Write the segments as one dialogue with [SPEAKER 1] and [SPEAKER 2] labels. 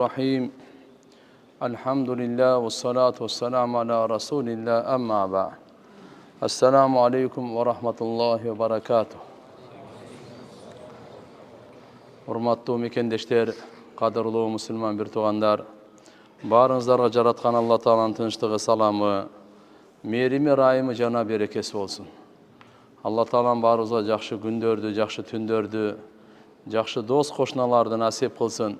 [SPEAKER 1] Rahim. Elhamdülillah ve salatu ve selamu ala Resulillah amma ba'd. Assalamu alaikum ve rahmatullahi ve barakatuh. Hurmatlı mekendeshler, qadırlı musulman bir tuğandar, barınızlarga jaratkan Allah Taala'nın tinçligi, salamı, merimi, rayımı, jana berekesi olsun. Allah Taala'nın barımızga jakşı gündördü, jakşı tündördü, jakşı dost koşnalardı nasip kılsın.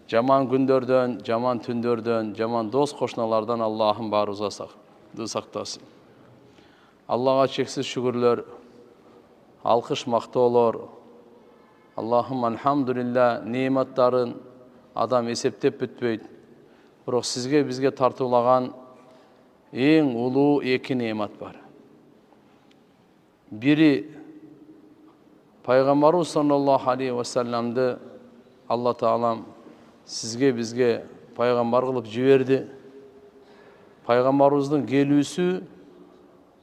[SPEAKER 1] Jaman gündörden, jaman tündörden, jaman dost koşnalardan Allah'ın barımızga saktasın. Allah'a çeksiz şükürler, alkış maktolar. Allah'ım elhamdülillah nimetlerin adam eseptep bütpeydi. Biroq sizge bizge tartılağan en ulu iki nimet var. Biri Peygamberimiz sallallahu aleyhi ve sellem'de Allah Taala'm sizge bizge peygamber kılıp jiberdi. Peygamberimizin gelüsü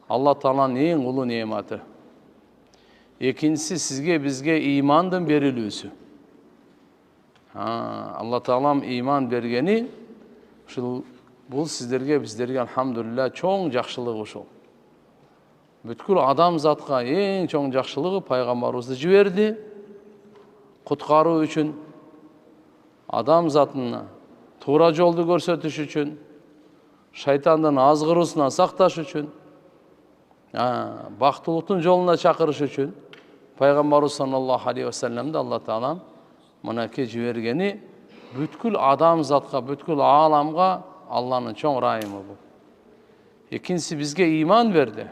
[SPEAKER 1] Allah Taala'nın en ulu nimeti. İkincisi sizge bizge imandan berilüsü. Allah Taala'm iman bergeni bu sizlerge bizlerge elhamdülillah çoğun jakşılığı uşul. Бүткүл адам затка эң чоң жакшылыгы пайгамбарыбызды жиберди. Куткаруу үчүн, адам затына туура жолду көрсөтүш үчүн, шайтандын азгыруусунан сакташ үчүн, бактылыктын жолуна чакырыш үчүн пайгамбарыбыз саллаллаху алейхи ва салламды Алла Таалам мынакей жибергени бүткүл адам затка, бүткүл ааламга Алланын чоң ырайымы бул. Экинчиси бизге иман берди.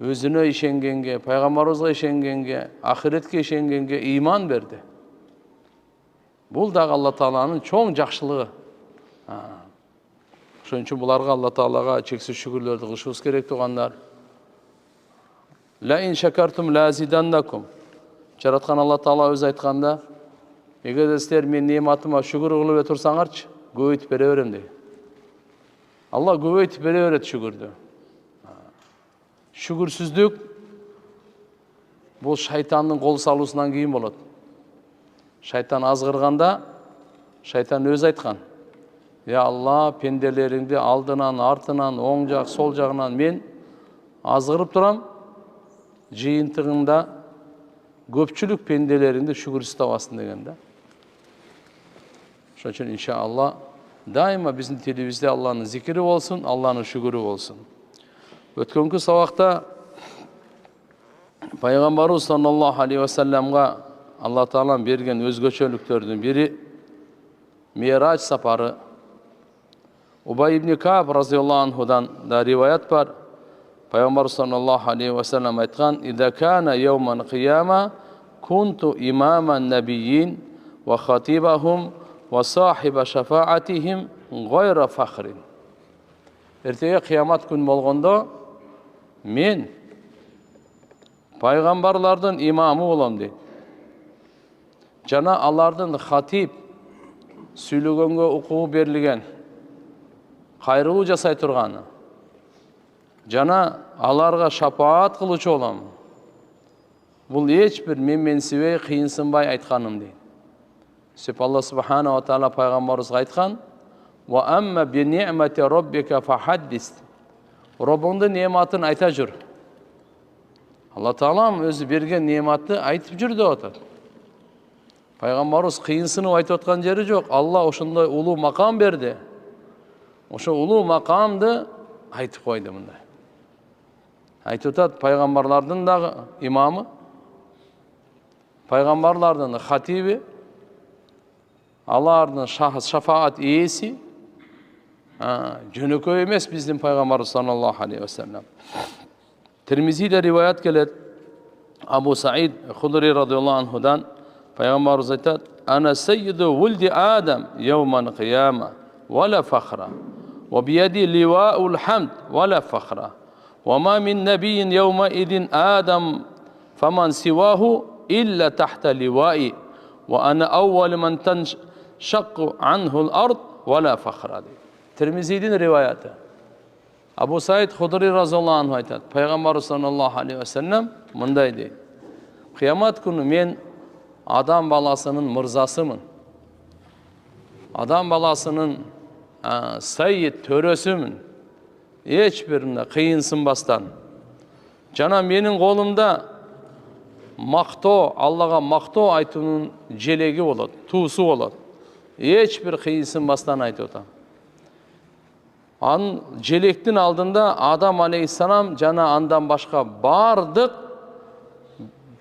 [SPEAKER 1] Özüne işengenge, Peygamberimize işengenge, ahiretke işengenge iman verdi. Bul da Allah Taala'nın çoğun jakşılığı. Şoň üçin bularga Allah Taala'ga çeksiz şükürlerdi kılışыбыз керек tuğanlar. La in şekertum la zidannakum. Jaratkan Allah Taala öz aytkanda, eger sizler men nimatıma şükür kılıp otursaňarçı, köpöýtüp bere berem deydi. Allah köpöýtüp bere berет şükürdü. Şükürsüzlük bu şeytanın kol salusundan keyin bolot. Şeytan azgırganda şeytan öz aytkan. Ya Allah, pendelerimdi aldınan, artınan, oң jak, sol jagынан men azgırıp turam. Jıyıntığında köpçülük pendelerimdi şükürsüz tabasın degende. Şoň üçin inşallah daima bizim tilimizde Allah'ın zikri olsun, Allah'ın şükürü olsun. Ötkönki sabakta Peygamberimiz sallallahu aleyhi ve sellem'ga Allah Taala'nın bergen özgöçölüklerden biri Miraç saparı. Ubay ibn Ka'b radıyallahu anhudan da rivayet var. Peygamberimiz sallallahu aleyhi ve sellem aytgan: "İza kana yevmen kıyama kuntu imaman nebiyyin ve hatibahum ve sahiba şefaatihim gayra fakhrin." Ertege kıyamat gün bolganda men paygambarlardan imamı bolam deydi. Jana alardan hatip süйлөгөнгө укугу берилген, кайрылуу жасай турганы. Жана аларга шапаат кылуучу болом. Бул эч бир менменсибей, кыйынсынбай айтканым дейт. Сөп Allah subhanahu wa taala пайгамбарыбызга айткан: "Wa amma bi ni'mati rabbika fahaddis." Rabbыңдын нематын айта жүр. Allah Taala'm өзү берген нематты айтып жүр деп атат. Пайгамбарыбыз кыйынсынып айтып аткан жери жок. Allah ошондой улуу макам берди. Ошо улуу макамды айтып койду мындай. Айтып атат, пайгамбарлардын дагы имамы, пайгамбарлардын хатиби, алардын шафаат ээси жөнөкөй эмес биздин пайгамбарыбыз саллаллаху алейхи ва саллям. Tirmizi'de rivayet gelir. Abu Sa'id Hudri radıyallahu anhudan Peygamberimiz aytadi: "Ana sayyidu wuldi Adam yevmen kıyama ve la fakhra ve biyadi liwa'ul hamd ve la fakhra ve ma min nebiyyin yevme idin Adam faman siwahu illa tahta liwa'i ve ana awwal man tanshaqqu anhu'l ard ve la fakhra." Tirmizi'nin rivayeti. Abu Said Hudri radıyallahu anh aytadi. Peygamberimiz sallallahu aleyhi ve sellem mınday deydi: "Kıyamet günü men adam balasının mırzasımın. Адам баласының сайет төрөсімін, ешбірінде қиынсынбастан. Жана менің қолымда мақтоо, Аллаға мақтоо айтуның желеги болады, туысы болады. Ешбір қиынсынбастан айтып отам. Ан желектің алдында Адам алейхиссалам жана андан башка бардық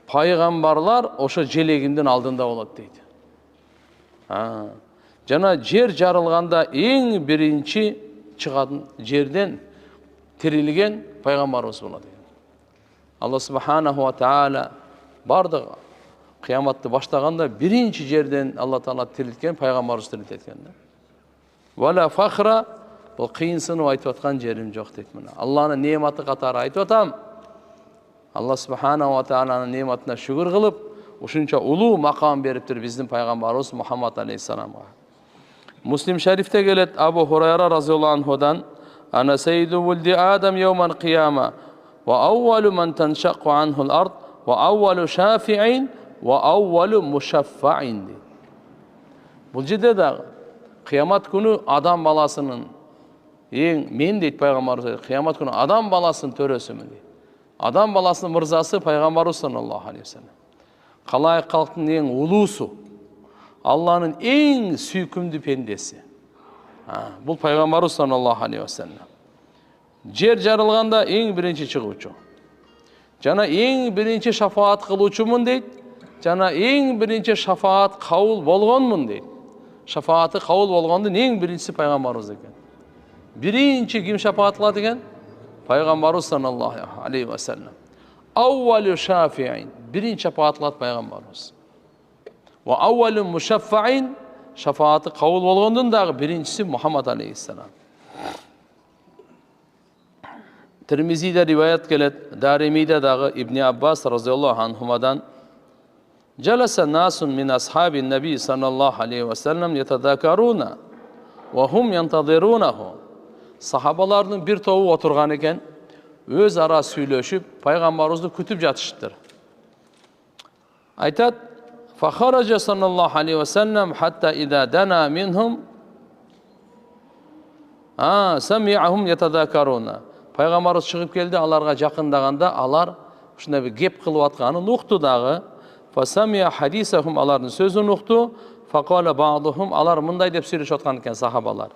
[SPEAKER 1] пайғамбарлар ошо желегимдин алдында болот дейт. Жана жер жарылганда эң биринчи чыгатын жерден тирилген пайғамбарыбыз болот. Алла субханаху ва таала бардық қияматты баштаганда биринчи жерден Алла таала тирилткен пайғамбарыбыз тирилткен. Вала фахра, бұл қиынсынып айтып атқан жерім жоқ дейт. Мына Алланың нематы катары айтып атам. Алла субханаху ва тааланың нематына шүгүр кылып, ушунча улуу макам бериптир биздин пайгамбарыбыз Мухаммад алейхиссаламга. Муслим шарифте келет Абу Хурайра разияллаху анхудан: "Ана саййиду вулди Адам йаумал қияма, ва аввалу ман таншаққу анхул ард, ва аввалу шафиин, ва аввалу мушаффаин." Бұл жерде да қиямат күні адам баласының мен дейт пайғамбарымыз, қиямат күні адам баласының төрөсімін дейт. Адам баласының мырзасы пайғамбарымыз саллаллаху алейхи вассалам. Қалайық халықтың ең улуусу, Алланың ең сүйкімді пендесі. Бұл пайғамбарымыз саллаллаху алейхи вассалам. Жер жарылғанда ең бірінші чыгуучу. Жана ең бірінші шафаат кылуучумун дейт. Жана ең бірінші шафаат кабыл болгонмун дейт. Шафааты кабыл болгондун ең біріншisi пайғамбарымыз екен. Бірінші ким шафаат кылат экен? Пайғамбарымыз саллаллаху алейхи вассалам. Аввалу шафиин, бірінші шафаат кылат пайғамбарымыз. Ва аввалу мушаффаин, шафааты кабыл болгондун дагы біріншisi Мухаммад алейхиссалам. Tirmizi'de rivayet gelet, Darimi'de dağı İbn Abbas radıyallahu anhumadan: "Jalasa nasun min ashabin Nebi sallallahu aleyhi ve sellem yetadakaruna ve hum yantadirunahu." Sahabalarının bir tovu oturgan eken, öz ara süylöşüp Peygamberimizni kütüp jatışıptır. Aytat: "Fakharaja sallallahu aleyhi ve sellem hatta idha dana minhum sami'ahum yetadakaruna." Пайғамбарымыз шығып келді, аларға жақындағанда, алар ушундай бир кеп кылып атканын укту дагы. Фасамия хадисахум, алардын сөзүн укту. Фақала баъдухум, алар мындай деп сүйлөшүп аткан экен сахабалар.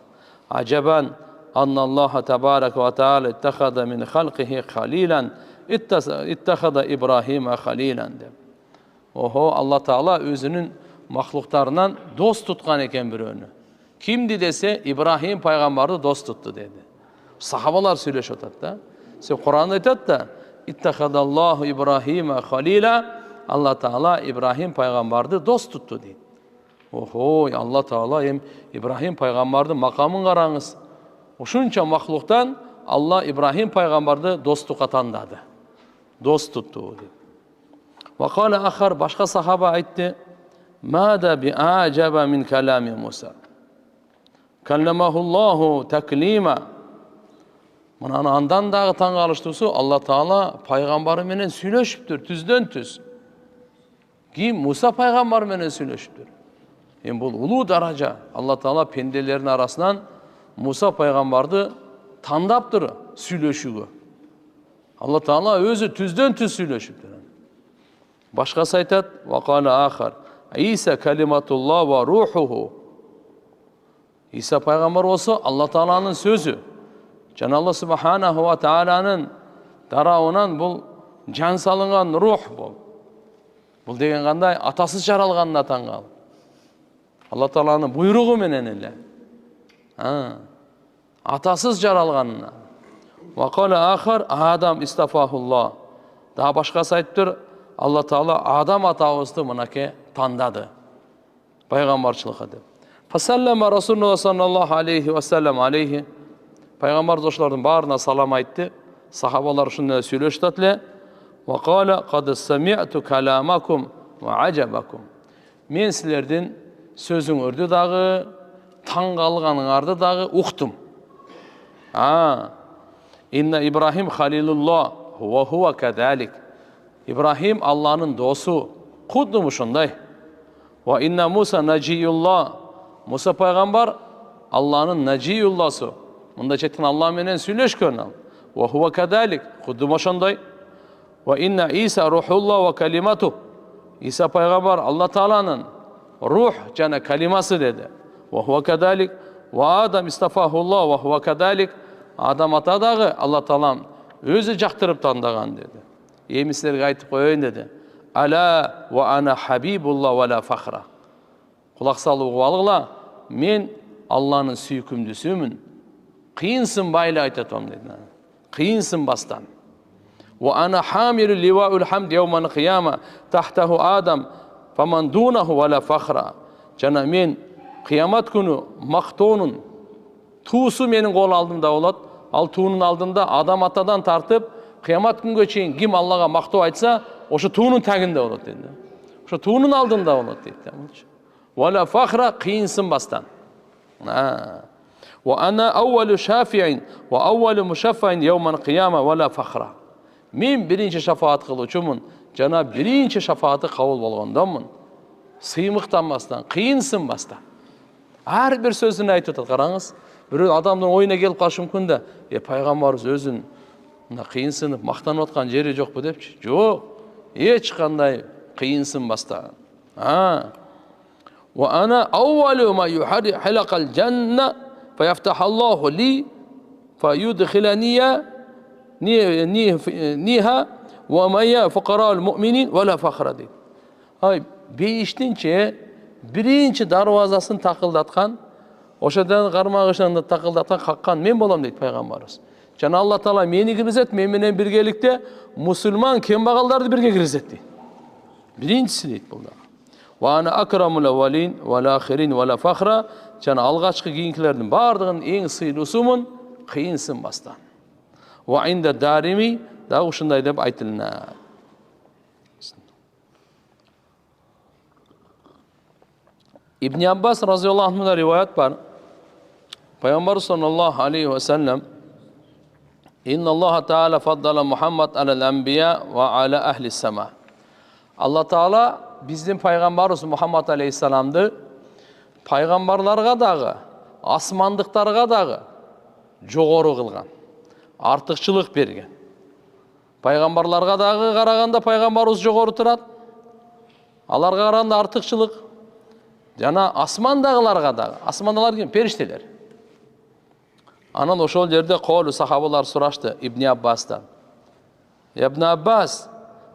[SPEAKER 1] Ажабан анналлаха табарака ва таала иттахада мин халқихи халилан иттахада Ибрахима халилан деп. Охо, Алла Таала өзүнүн махлуктарынан дос туткан экен бирөөнү. Кимди десе, Ибрахим пайгамбарды дос тутту деди. Sahabalar söyleşiyor da. Kur'an'da ayet da İttehadallahu İbrahim'e halila, Allah Teala İbrahim peygamberdi dost tuttu deydi. Oho, Allah Teala hem İbrahim peygamberdi makamın qarаңыз. Uşunça mahluktan Allah İbrahim peygamberdi dostluk atandadı. Dost tuttu deydi. Ve kâle ahar, başka sahaba aytti: "Mâda bi a'jaba min kalami Musa. Kallemahullahu teklima." Мынаны андан дагы таң калыштуусу, Алла Таала пайгамбары менен сүйлөшүптүр, түздөн түз. Ким? Муса пайгамбар менен сүйлөшүптүр. Бул улуу даража. Алла Таала пенделердин арасынан Муса пайгамбарды таңдаптыр сүйлөшүүгө. Алла Таала өзү түздөн түз сүйлөшүптүр. Башкасы айтат: "Ва кала ахар, Иса калиматуллах ва рухуху." Иса пайгамбар болсо Алла Тааланын сөзү. Жана Алла Субханаху ва Тааланын тарабынан бул жан салынган рух бул. Бул деген кандай? Атасыз жаралганына таң калып. Алла Тааланын буйругу менен эле. Атасыз жаралганына. Ва кала ахар Адам истафахуллах. Daha başkası aytыптыр, Алла Таала Адам атабызды мынакей тандады. Пайгамбарчылыкка деп. Фасаллама Расулуллах саллаллаху алейхи ва саллям алейхи. Пайгамбар ошолордун баарына салам айтты. Сахабалар ушундай сүйлөшүп атты. Ва кала кад сами'ту каламакум ва ажабакум. Мен силердин сөзүңөрдү дагы, таң калганыңарды дагы уктум. Инна Ибрахим халилуллах ва хува кадалик. Ибрахим Алланын досу, куддум ушундай. Ва инна Муса наджиюллах Musa пайғамбар Алланың Najiyullасы. Мында жеткен Алла менен сүйлөшкөн ал. Ва хува кадалик, худды ошондой. Ва инна Иса рухулла ва калимату. Иса пайғамбар Алла Тааланын рух жана калимасы деди. Ва хува кадалик. Ва Адам истафахулла ва хува кадалик. Адам ата дагы Алла Таалам өзү жактырып тандаган деди. Эми силерге айтып коеюн деди. Ала ва ана хабибулла ва ла фахра. Кулак салып угуп алгыла, мен Алланын сүйкүмдүүсүмүн. Кыйынсын байлы айтатам деди. Кыйынсын бастан. Ва ана хамилу ливаул хамд яуман кияма тахтаху Адам фаман дунаху ва ла фахра. Жана мен кыямат күнү мактоонун туусу менин кол алдымда болот. Ал туунун алдында Адам атадан тартып, кыямат күнгө чейин ким Аллага мактоо айтса, ошо туунун тагында болот деди. Ошо туунун алдында болот дейт. Ва ла фахра, кыйынсын бастан. Ва ана аввалу шафиин ва аввалу мушаффаин яуман кияма ва ла фахра. Мен биринчи шафаат кылуучумун, жана биринчи шафааты кабыл болгондомун. Сыймыктанбастан, кыйынсын бастан. Ар бир сөзүн айтып атат, караңыз. Бирөө адамдын оюна келип калышы мүмкүн да, пайгамбарыбыз өзүн мына кыйынсынып мактанып аткан жери жокпу депчи. Жок, эч кандай кыйынсынбастан. Ва ана аввалу ма юхари халакал жанна фаяфтахаллаху ли фаюдхилания ниха ва мая фуқарал муъминин ва ла фахра дейт. Бейиштинче биринчи дарвазасын такылдаткан, ошодан кармагышында такылдаткан каккан мен болом дейт пайгамбарыбыз. Жана Алла Таала мени киргизет, мен менен биргеликте мусулман кембагалдарды бирге киргизет дейт. Биринчиси дейт бул да. Ва ана акрамул аввалин ва ла ахирин ва ла фахра. Жана алгачкы кийинкилердин бардыгын эң сыйлуусумун, кыйынсынбастан. Ва инда дарими да ушундай деп айтылат. Ибн Аббас разияллаху анхудан риваят бар. Пайгамбар саллаллаху алейхи ва саллам Инна Аллаха Таала фаддала Мухаммад алал анбия ва ала ахли сама. Алла Таала биздин пайгамбарыбыз Мухаммад алейхиссаламды пайгамбарларга дагы, асмандыктарга дагы жогору кылган, артыкчылык берген. Пайгамбарларга дагы караганда пайгамбарыбыз жогору турат. Аларга караганда артыкчылык. Жана асмандагыларга дагы. Асмандагылар ким? Периштелер. Анан ошол жерде колу сахабалар сурашты Ибн Аббастан. Ибн Аббас,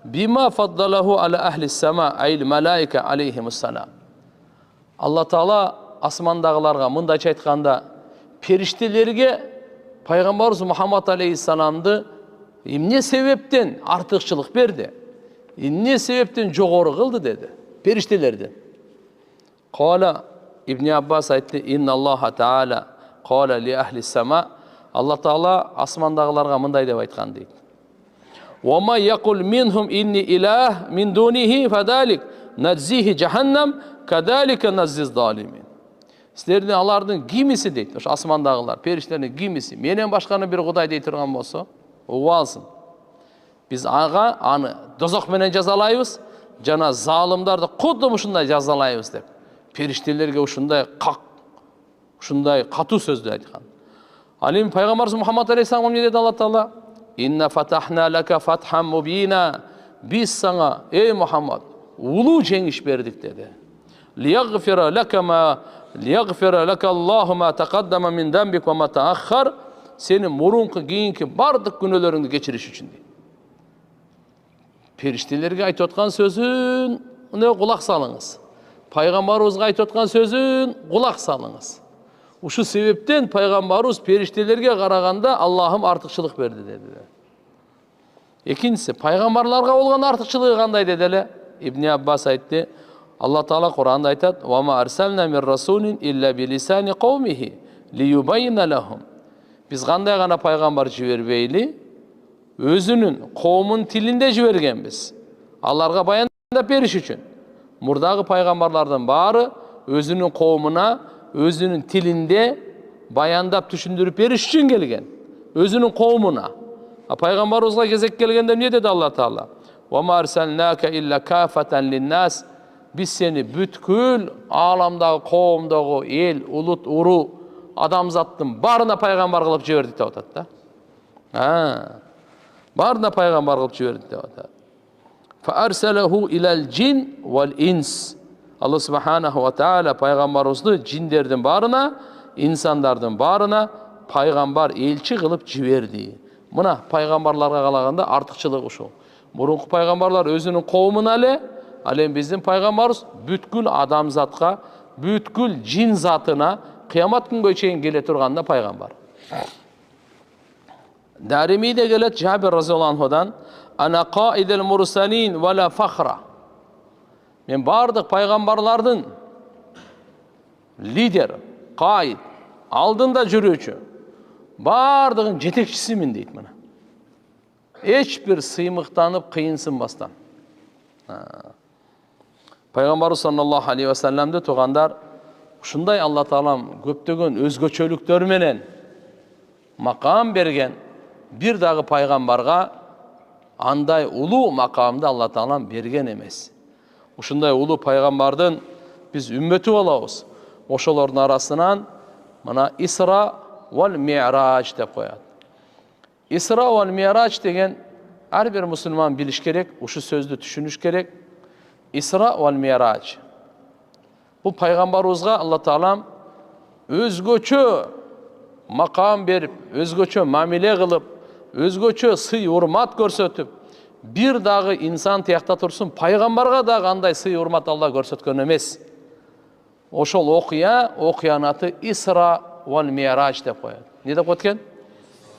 [SPEAKER 1] бима фаддалаху ала ахли сама айл малаика алейхимуссалам. Алла Таала асмандагыларга мындайча айтканда, периштелерге пайгамбарыбыз Мухаммад алейхиссаламды эмне себептен артыкчылык берди? Эмне себептен жогору кылды деди? Периштелерден. Кала Ибн Аббас айтты: "Инна Аллаха Таала кала ли ахли сама". Алла Таала асмандагыларга мындай деп айткан дейт. "Ва ма якул минхум инни илах мин дунихи фадалик наджзихи джаханнам кадалика назziz залимин". Силердин алардын кимиси дейт. Ошо асмандагылар, периштелердин кимиси менен башканы бир Кудай дей турган болсо, угуп алсын. Биз ага аны дозок менен жазалайбыз, жана залымдарды кудум ушундай жазалайбыз деп. Периштелерге ушундай катуу сөздү айткан. Алим пайгамбарыбыз Мухаммад алейхиссалам эмне деди Алла Таала? "Инна фатахна лака фатхан мубина". Биз сага, ey Мухаммад, улуу жеңиш бердик деди. "Лиягфира лака Аллаху ма тaqaddama min dambik wa ma ta'akhkhar". Сенин мурунку кийинки бардык күнөөлөрүңдү кечириш үчүн дейт. Периштелерге айтып аткан сөзүн кулак салыңыз. Пайгамбарыбызга айтып аткан сөзүн кулак салыңыз. Ушу себептен пайгамбарыбыз периштелерге караганда Аллахым артыкчылык берди деди. Экинчиси, пайгамбарларга болгон артыкчылыгы кандай деди эле? Ибн Аббас айтты, Алла Таала Куранда айтат: "Ва ма арсална мир расулин илля билисани кавмихи лиюбайна лахум". Биз кандай гана пайгамбар жибербейли, өзүнүн коомунун тилинде жибергенбиз. Аларга баяндап бериш үчүн. Мурдагы пайгамбарлардын баары өзүнүн коомуна өзүнүн тилинде баяндап түшүндүрүп бериш үчүн келген. Өзүнүн коомуна. Пайгамбарыбызга кезек келгенде эмне деди Алла Таала? "Ва ма арсалнака илля кафатан линнас biz seni бүткүл аламдағы, қауымдағы ел, ұлт, уру, адамзаттың барына пайғамбар қылып жібердік деп атады да. Барына пайғамбар қылып жібердік деп атады. Фарсалаху илал джин вал инс. Алла субханаху ва тааля пайғамбарымызды джиндердің барына, инсандардың барына пайғамбар елші қылып жіберді. Мына пайғамбарларға қалағанда артықшылығы ушул. Бұрынғы пайғамбарлар өзінің қауымына әлем біздің пайғамбарымыз бүткіл адамзатқа, бүткіл жин затына қиямат күнге шейін келе тұрғанда пайғамбар. Даримиде келет Жабир разиаллаху анхудан: "Ана қаидел мурсалин вала фахра." Мен бардық пайғамбарлардың лидер, қаид, алдында жүруші, бардығын жетекшісімін дейді мына. Ешбір сыймықтанып қиынсынбастан. Пайғамбарымыз саллаллаху алейхи ва салламды туғандар ушундай Алла таалам көптөгөн өзгөчөлүктөр мақам берген. Бир дагы пайғамбарға андай улуу мақамды Алла таалам берген эмес. Ушундай улуу пайғамбардың біз үмметі болабыз. Ошолордун арасынан мына Исра вал Ми'радж деп коят. Исра вал Ми'радж деген ар бир мусулман билиш керек, ушу сөздү түшүнүш керек. Исра вал Ми'радж. Бул пайгамбарыбызга Алла таалам өзгөчө мақам берип, өзгөчө мамиле кылып, өзгөчө сый урмат көрсөтүп, бир дагы инсан тиякта турсун, пайгамбарга дагы андай сый урмат Алла көрсөткөн эмес. Ошол окуянын аты Исра вал Ми'радж деп коет. Не деп коет экен?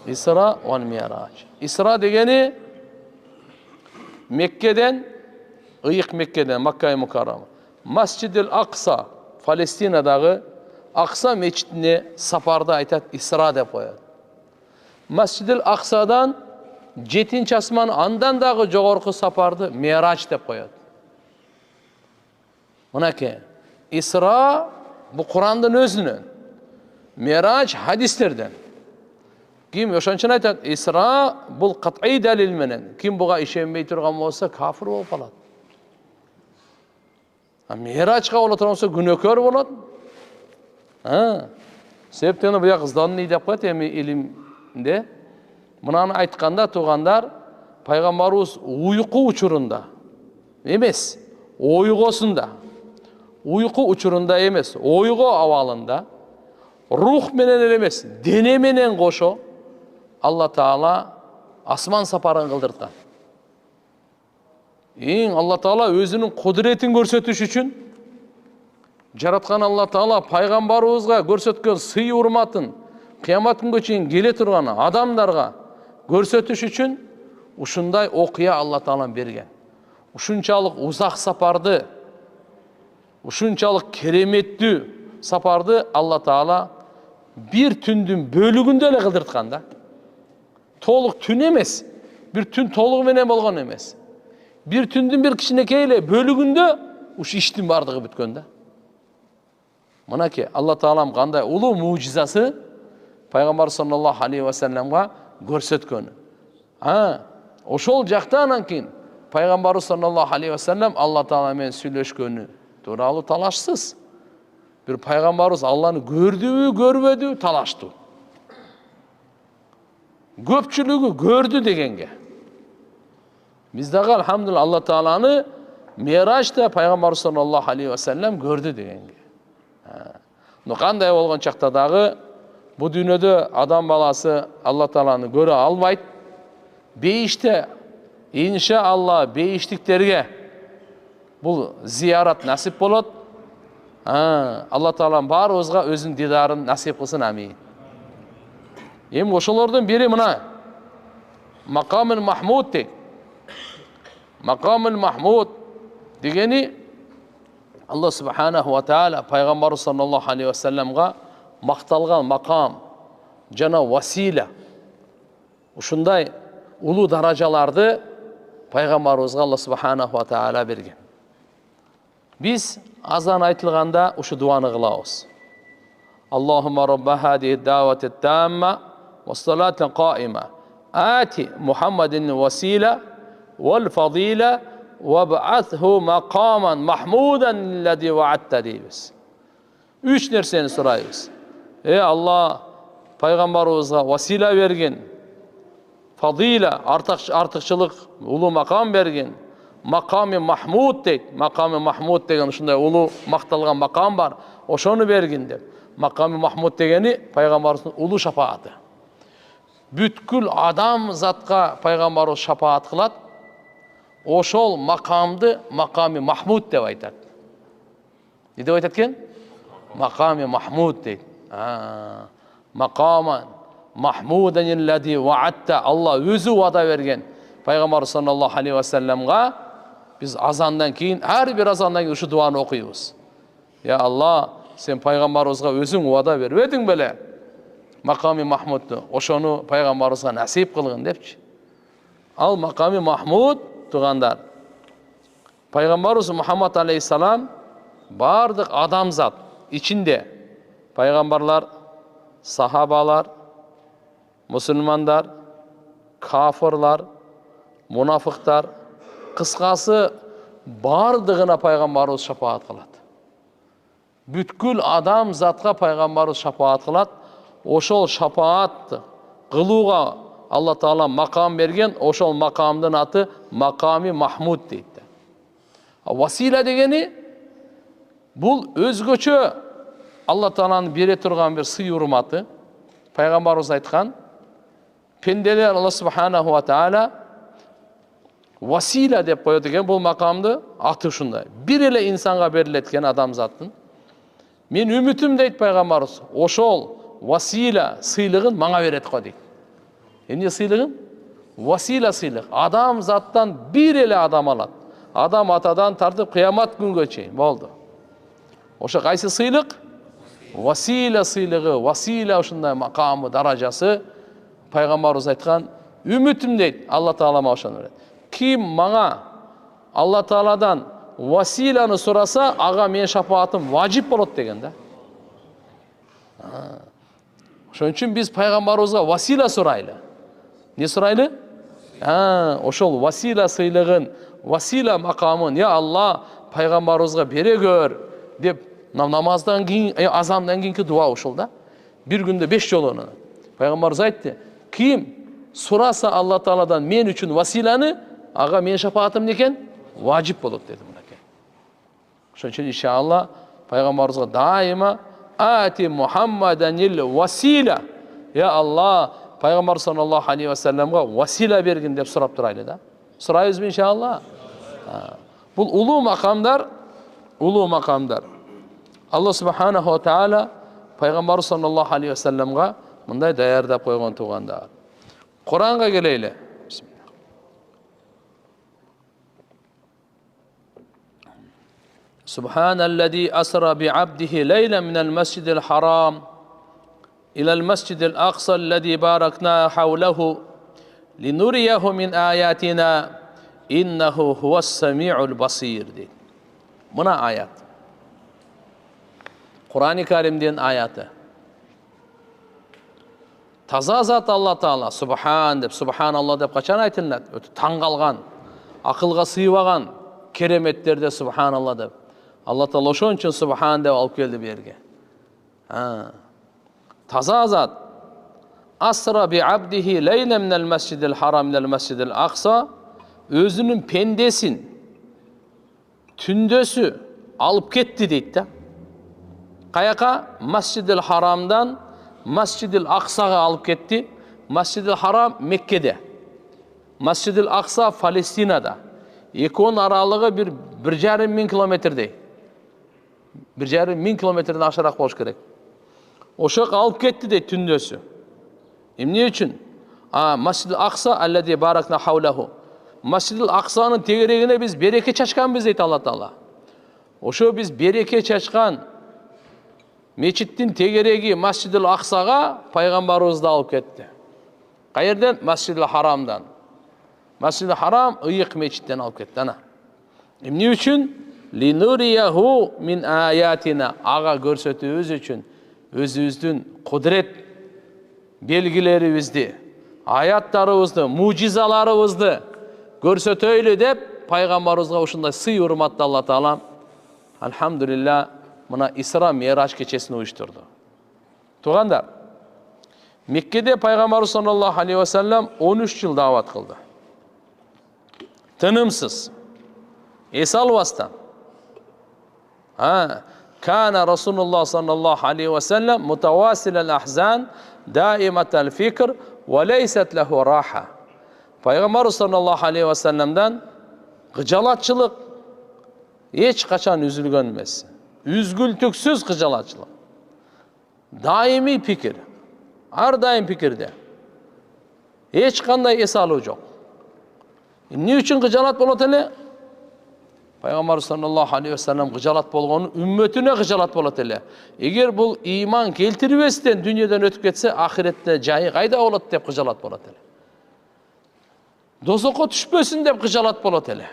[SPEAKER 1] Исра вал Ми'радж. Исра дегени Меккеден, ыйык Меккеден, Макка-и Мукаррама, Масжидил Акса, Палестинадагы Акса мечитине сапарды айтат, Исра деп коет. Масжидил Аксадан 7-нчи асман, андан дагы жогорку сапарды Ми'радж деп коет. Мынакей Исра бу Курандын өзүнөн, Ми'радж хадистерден. Ким ошончун айтат, Исра бул кат'ий далил менен, ким буга ишенбей турган болсо кафир болуп калат. Ми'раджга боло турган болсо күнөөкөр болот. Себептен буяк зданный деп коет эми илимде. Мынаны айтканда туугандар, пайгамбарыбыз уйку учурунда эмес, ойгосунда. Уйку учурунда эмес, ойго абалында, рух менен эмес, дене менен кошо Алла Таала асман сапарын кылдырткан. Алла Таала өзүнүн кудуретин көрсөтүш үчүн жараткан Алла Таала пайгамбарыбызга көрсөткөн сый урматын кыямат күнгө чейин келе турган адамдарга көрсөтүш үчүн ушундай окуя Алла Таала берген. Ушунчалык узак сапарды, ушунчалык кереметтүү сапарды Алла Таала бир түндүн бөлүгүндө эле кылдырткан да. Толук түн эмес, бир түн толугу менен болгон эмес. Бир түндүн бир кичинекей эле бөлүгүндө ушу иштин бардыгы бүткөн да. Мынакей Алла Таалам кандай улуу мужизасы пайгамбар саллаллаху алейхи ва салламга көрсөткөн. Ошол жактан кийин пайгамбар саллаллаху алейхи ва саллам Алла Таала менен сүйлөшкөнү тууралуу талашсыз. Бир пайгамбарыбыз Алланы көрдүбү, көрбөдү, талаштуу. Көпчүлүгү көрдү дегенге. Биз дагы алхамдулилlah Алла Тааланы Ми'ражда пайгамбар саллаллаху алейхи ва саллам көрдү дегенге. Но кандай болгон чакта дагы бу дүйнөдө адам баласы Алла Тааланы көрө албайт. Бейиште иншаалла бейиштиктерге бул зиярат насип болот. Алла Таала баарыбызга өзүнүн дидарын насип кылсын, амин. Эми ошолордун бири мына Макамул Махмуд дейт. Макамул Махмуд дегени Алла субханаху ва тааля пайгамбар саллаллаху алейхи ва салламга макталган макам жана васила. Ушундай улуу даражаларды пайгамбарыбызга Алла субханаху ва тааля берген. Биз азан айтылганда ушу дуаны кылабыз. Аллахумма рабба хадиhi д-даъвати т-тамма ва-с-салати q-qaima. Ати Мухаммадин васила вал-фадила وَبْعَثْهُ مَقَامًا مَحْمُودًا الَّذِي وَعَدْتَ deymiz. Üç nerseni sorayız. Ey Allah, Peygamberimize vasile vergin, fadila, artıkçılık, ulu makam bergin, makam-ı Mahmud deydi. Makam-ı Mahmud degen uşunday ulu maktalgan makam var, oşonu bergin dep. Makam-ı Mahmud degeni Peygamberimizin ulu şafaatı. Bütkül adam zatqa Peygamberimiz şafaat kılat, oşol makamdı makam-ı Mahmud dep aytat. Ne dep aytatken? Makam-ı Mahmud deydi. Makaman Mahmuden illezî vaadte, Allah özü vada vergen Peygamber sallallahu aleyhi ve sellem'ga biz azandan keyin, her bir azandan keyin şu duanı okuyubuz. Ya Allah, sen Peygamberimizga özüň vada berbedin bele. Makam-ı Mahmud'du. Oşonu Peygamberimizga nasip kılgın depçi. Al Makam-ı Mahmud tugandar. Peygamberimiz Muhammed aleyhisselam bardık adamzat içinde peygamberler, sahabalar, Müslümanlar, kafirlar, münafıklar, kıskası bardığına Peygamberimiz şafaat kılat. Bütkül adam zatqa Peygamberimiz şafaat kılat. Oşol şafaat kılığa Allah Taala makam bergen, oşol makamdın atı Makam-ı Mahmud deydi. Vasile degeni bul özgöçö Allah Taala'nın bere turgan bir sый urmatı. Peygamberimiz aytkan, pendeler Allah Subhanahu wa Taala vasile dep koydu eken bul makamdı atı şunday. Bir ele insanga beriletken adam zattın. Men ümitim deydi Peygamberimiz. Oşol vasile sıylığın maňa beret ko deydi. Emne sıylığın? Vasile sıylıq. Adam zattan bir ele adam alat. Adam atadan tartıp kıyamat günge çeyin. Boldu. Oşa kaysı sıylıq? Vasile sıylığı, vasile uşunday makamı, darajası Peygamberimiz aytkan, ümitim deydi. Allah Taala maňa oşonu beret. Kim maňa Allah Taala'dan vasilany sorasa, aga men şafaatım vacip bolat degen da. Şoň üçin biz Peygamberimizga vasile soraylı. Ne soraylı? Oşol vasile sıylığın, vasile makamın, ya Allah Peygamberimizga bere gör dep namazdan keyin, azandan keyinki dua oşol da. Bir günde 5 jol onu. Peygamberimiz aytdı. Kim sorasa Allah Taala'dan men üçün vasilany, aga men şafaatım neken? Vacip bolat dedi bunake. Şoň üçin inşallah Peygamberimizga daima ati Muhammedenil vasile. Ya Allah, Peygamber sallallahu aleyhi ve sellem'ga vasile bergin dep sorap turaylı da. Sorayız inşallah. Bul ulu makamlar, ulu makamlar. Allah Subhanahu wa Taala Peygamber sallallahu aleyhi ve sellem'ga bunday dayardap koygan tuganda. Kur'an'a geleyle. Bismillah. Subhanellezî asra bi'abdihi leylen minel mescidil haram ila'l mescidil aqsa'llezî barakna havlehu linuriyehu min ayatina innehu huves-semî'ul basîr. Buna ayet. Kur'an-ı Kerim'den ayeti. Taza zat Allah Taala, Subhan dep, Subhanallah dep kaçan aytılат? Ötü taң kalgan, akılga sıybagan keremetlerde Subhanallah dep. Allah Taala oşon üçün Subhan dep alıp keldi berge. Taza zat asra bi abdihi leylen minel mescidil haram minel mescidil aqsa, özünün pendesin, tündösü alıp ketdi deydi da. Kayaka Mescid-i Haram'dan Mescid-i Aksa'ya alıp gitti. Mescid-i Haram Mekke'de. Mescid-i Aksa Palestina'da. İkon aralığı 1,5 kilometrede. 1,5 kilometreden aşarak boş gerek. Oşak alıp gitti de tündösü. Ne için? Mescid-i Aksa allezî barakna havlehu. Mescid-i Aksa'nın tegeregine biz bereke çaçkan biz deydi Allah Taala. Oşo biz bereke çaçkan meçittin tegeregi Mescid-i Aksa'ga Peygamberimiz alıp ketdi. Qayerden? Mescid-i Haram'dan. Mescid-i Haram ıyık meçitten alıp ketdi ana. Ne üçün? Linuriyehu min ayatina. Aga görsötübüz üçün özümüzdün kudret belgileribizdi, ayatlarыбызды, mucizalarыбызды görsötöylü dep пайгамбарыбызга ушундай сый урматты Алла Таала алхамдулилля мына Исра Мираж кечесин уюштурду. Туугандар, Меккеде пайгамбарыбыз саллаллаху алейхи ва саллям 13 жыл дават кылды. Тынымсыз, эс албастан. Кана Расулуллах саллаллаху алейхи ва саллям мутавасилал ахзан, даиматал фикр, ва лейсат лаху раха. Пайгамбарыбыз саллаллаху алейхи ва салламдан кыжалатчылык эч качан үзүлгөн эмес. Үзгүлтүксүз кыжалатчылык. Даими пикир. Ар дайым пикирде. Эч кандай эс алуу жок. Эмне үчүн кыжалат болот эле? Пайгамбар саллаллаху алейхи ва саллям кыжалат болгону үммөтүнө кыжалат болот эле. Эгер бул ыйман келтирбестен дүйнөдөн өтүп кетсе, ахиретте жайы кайда болот деп кыжалат болот эле. Дозокко түшпөсүн деп кыжалат болот эле.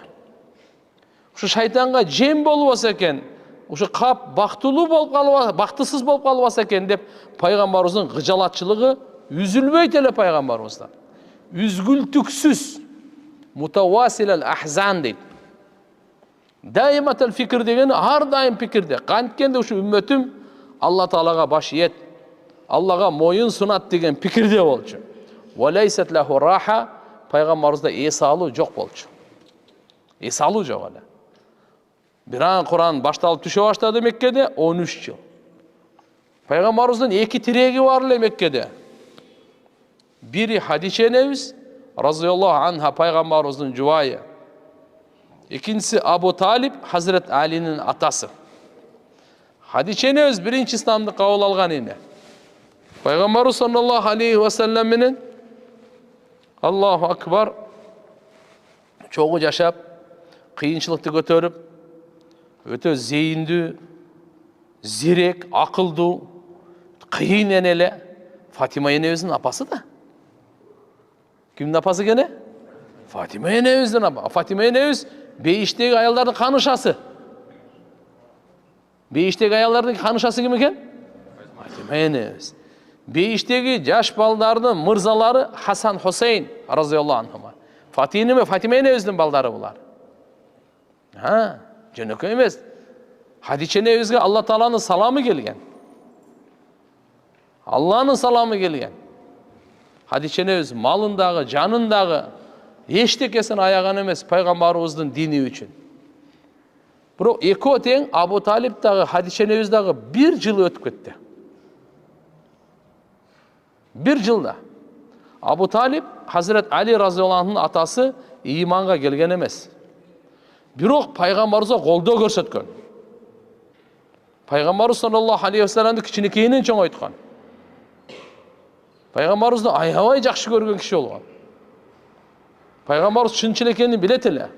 [SPEAKER 1] Ушу шайтанга жем болбосо экен, ушу кап бактылуу болуп калбаса, бактысыз болуп калбаса экен деп пайгамбарыбыздын кыжалатчылыгы үзүлбөйт эле пайгамбарыбыздан. Үзгүлтүксүз мутавасилал ахзан дейт. Даиматал фикр деген ар дайым пикирде. Канткенде ушу үммөтүм Алла Таалага баш ийет, Аллага моюн сунат деген пикирде болчу. Ва лейсат лаху раха, пайгамбарыбызда эс алуу жок болчу. Эс алуу жок эле. Биран Куран башталып түшө баштады Меккеде 13 жыл. Пайгамбарыбыздын эки тиреги бар эле Меккеде. Бири Хадиче энебиз разияллаху анха пайгамбарыбыздын жубайы. Экинчиси Абу Талиб Хазрет Алинин атасы. Хадиче энебиз биринчи исламды кабыл алган эне. Пайгамбарыбыз саллаллаху алейхи ва саллям менен Аллаху акбар чогуу жашап, кыйынчылыкты көтөрүп, өтө зейиндүү, зирек, акылдуу, кыйын энеле Фатима энебиздин апасы да. Кимдин апасы экен? Фатима энебиздин апасы. Фатима энебиз бейиштеги аялдардын канышасы. Бейиштеги аялдардын канышасы ким экен? Фатима энебиз. Бейиштеги жаш балдардын мырзалары Хасан Хусейн разияллаху анхума. Фатима энебиздин балдары булар. Жөнөкөй эмес. Хадиче энебизге Алла Тааланын саламы келген. Алланын саламы келген. Хадиче энебиз малындагы, жанындагы эчтекесин аяган эмес пайгамбарыбыздын дини үчүн. Бирок экөө тең Абу Талиб дагы Хадиче энебиз дагы 1 жыл өтүп кетти. 1 жылда. Абу Талиб Хазрет Али разияллаху анхунун атасы ыйманга келген эмес. Бирок пайгамбарыбызга колдоо көрсөткөн. Пайгамбарыбыз саллаллаху алейхи ва салламды кичинекейинен чоңойткон. Пайгамбарыбызды аябай жакшы көргөн киши болгон. Пайгамбарыбыз чынчыл экенин билет эле.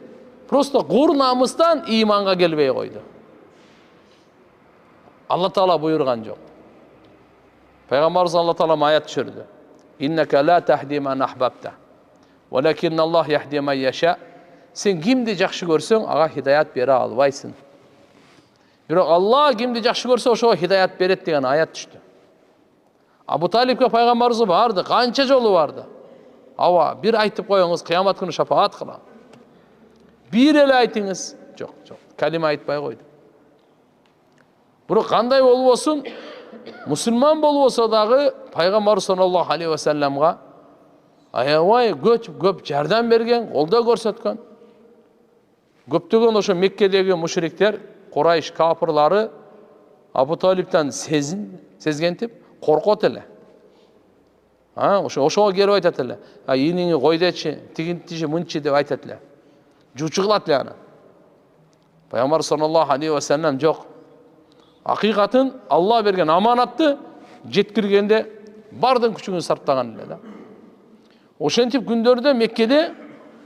[SPEAKER 1] Просто гур намыстан ыйманга келбей койду. Алла Таала буйрган жок. Пайгамбарыбыз Алла Таала аят түшүрдү. Иннака ла тахди ман ахбабта, валакин Аллах яхди ман яша. Сен кимди жакшы көрсөң, ага хидаят бере албайсың. Бирок Алла кимди жакшы көрсө, ошого хидаят берет деген аят түштү. Абу Талибке пайгамбарыбыз барды, канча жолу барды. Ава, бир айтып коюңуз, кыямат күнү шафаат кылам. Бир эле айтыңыз. Жок, калима айтпай койду. Бирок кандай болбосун, мусулман болбосо дагы пайгамбар саллаллаху алейхи ва салламга аябай көп жардам берген, колдоо көрсөткөн. Көптөгөн ошо Меккедеги мушриктер, Курайш капырлары Абу Талибтен сезгентип коркот эле. Ошого келип айтат эле. Ийниңи кой дечи, тигинтичи, мынчы деп айтат эле. Жучу кылат эле аны. Пайгамбар саллаллаху алейхи ва саллям жок. Акыйкатын Алла берген аманатты жеткиргенде бардын күчүн сарптаган эле да. Ошентип күндөрдө Меккеде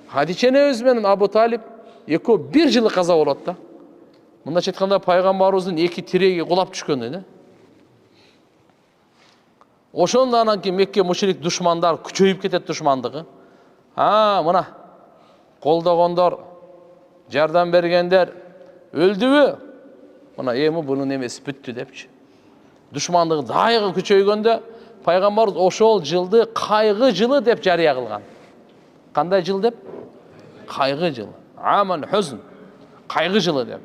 [SPEAKER 1] Хадиче энебиз менен Абу Талиб экөө 1 жыл каза болот да. Мындайча айтканда пайгамбарыбыздын эки тиреги кулап түшкөн эле. Ошондон кийин Мекке мушрик душмандар күчөйүп кетет душмандыгы. Мына колдогондор, жардам бергендер өлдүбү? Мына эми бунун эмеси бүттү депчи. Душмандыгы дайыгы күчөйгөндө пайгамбарыбыз ошол жылды кайгы жылы деп жарыя кылган. Кандай жыл деп? Кайгы жылы. аман хузн, қайғы жылы деп.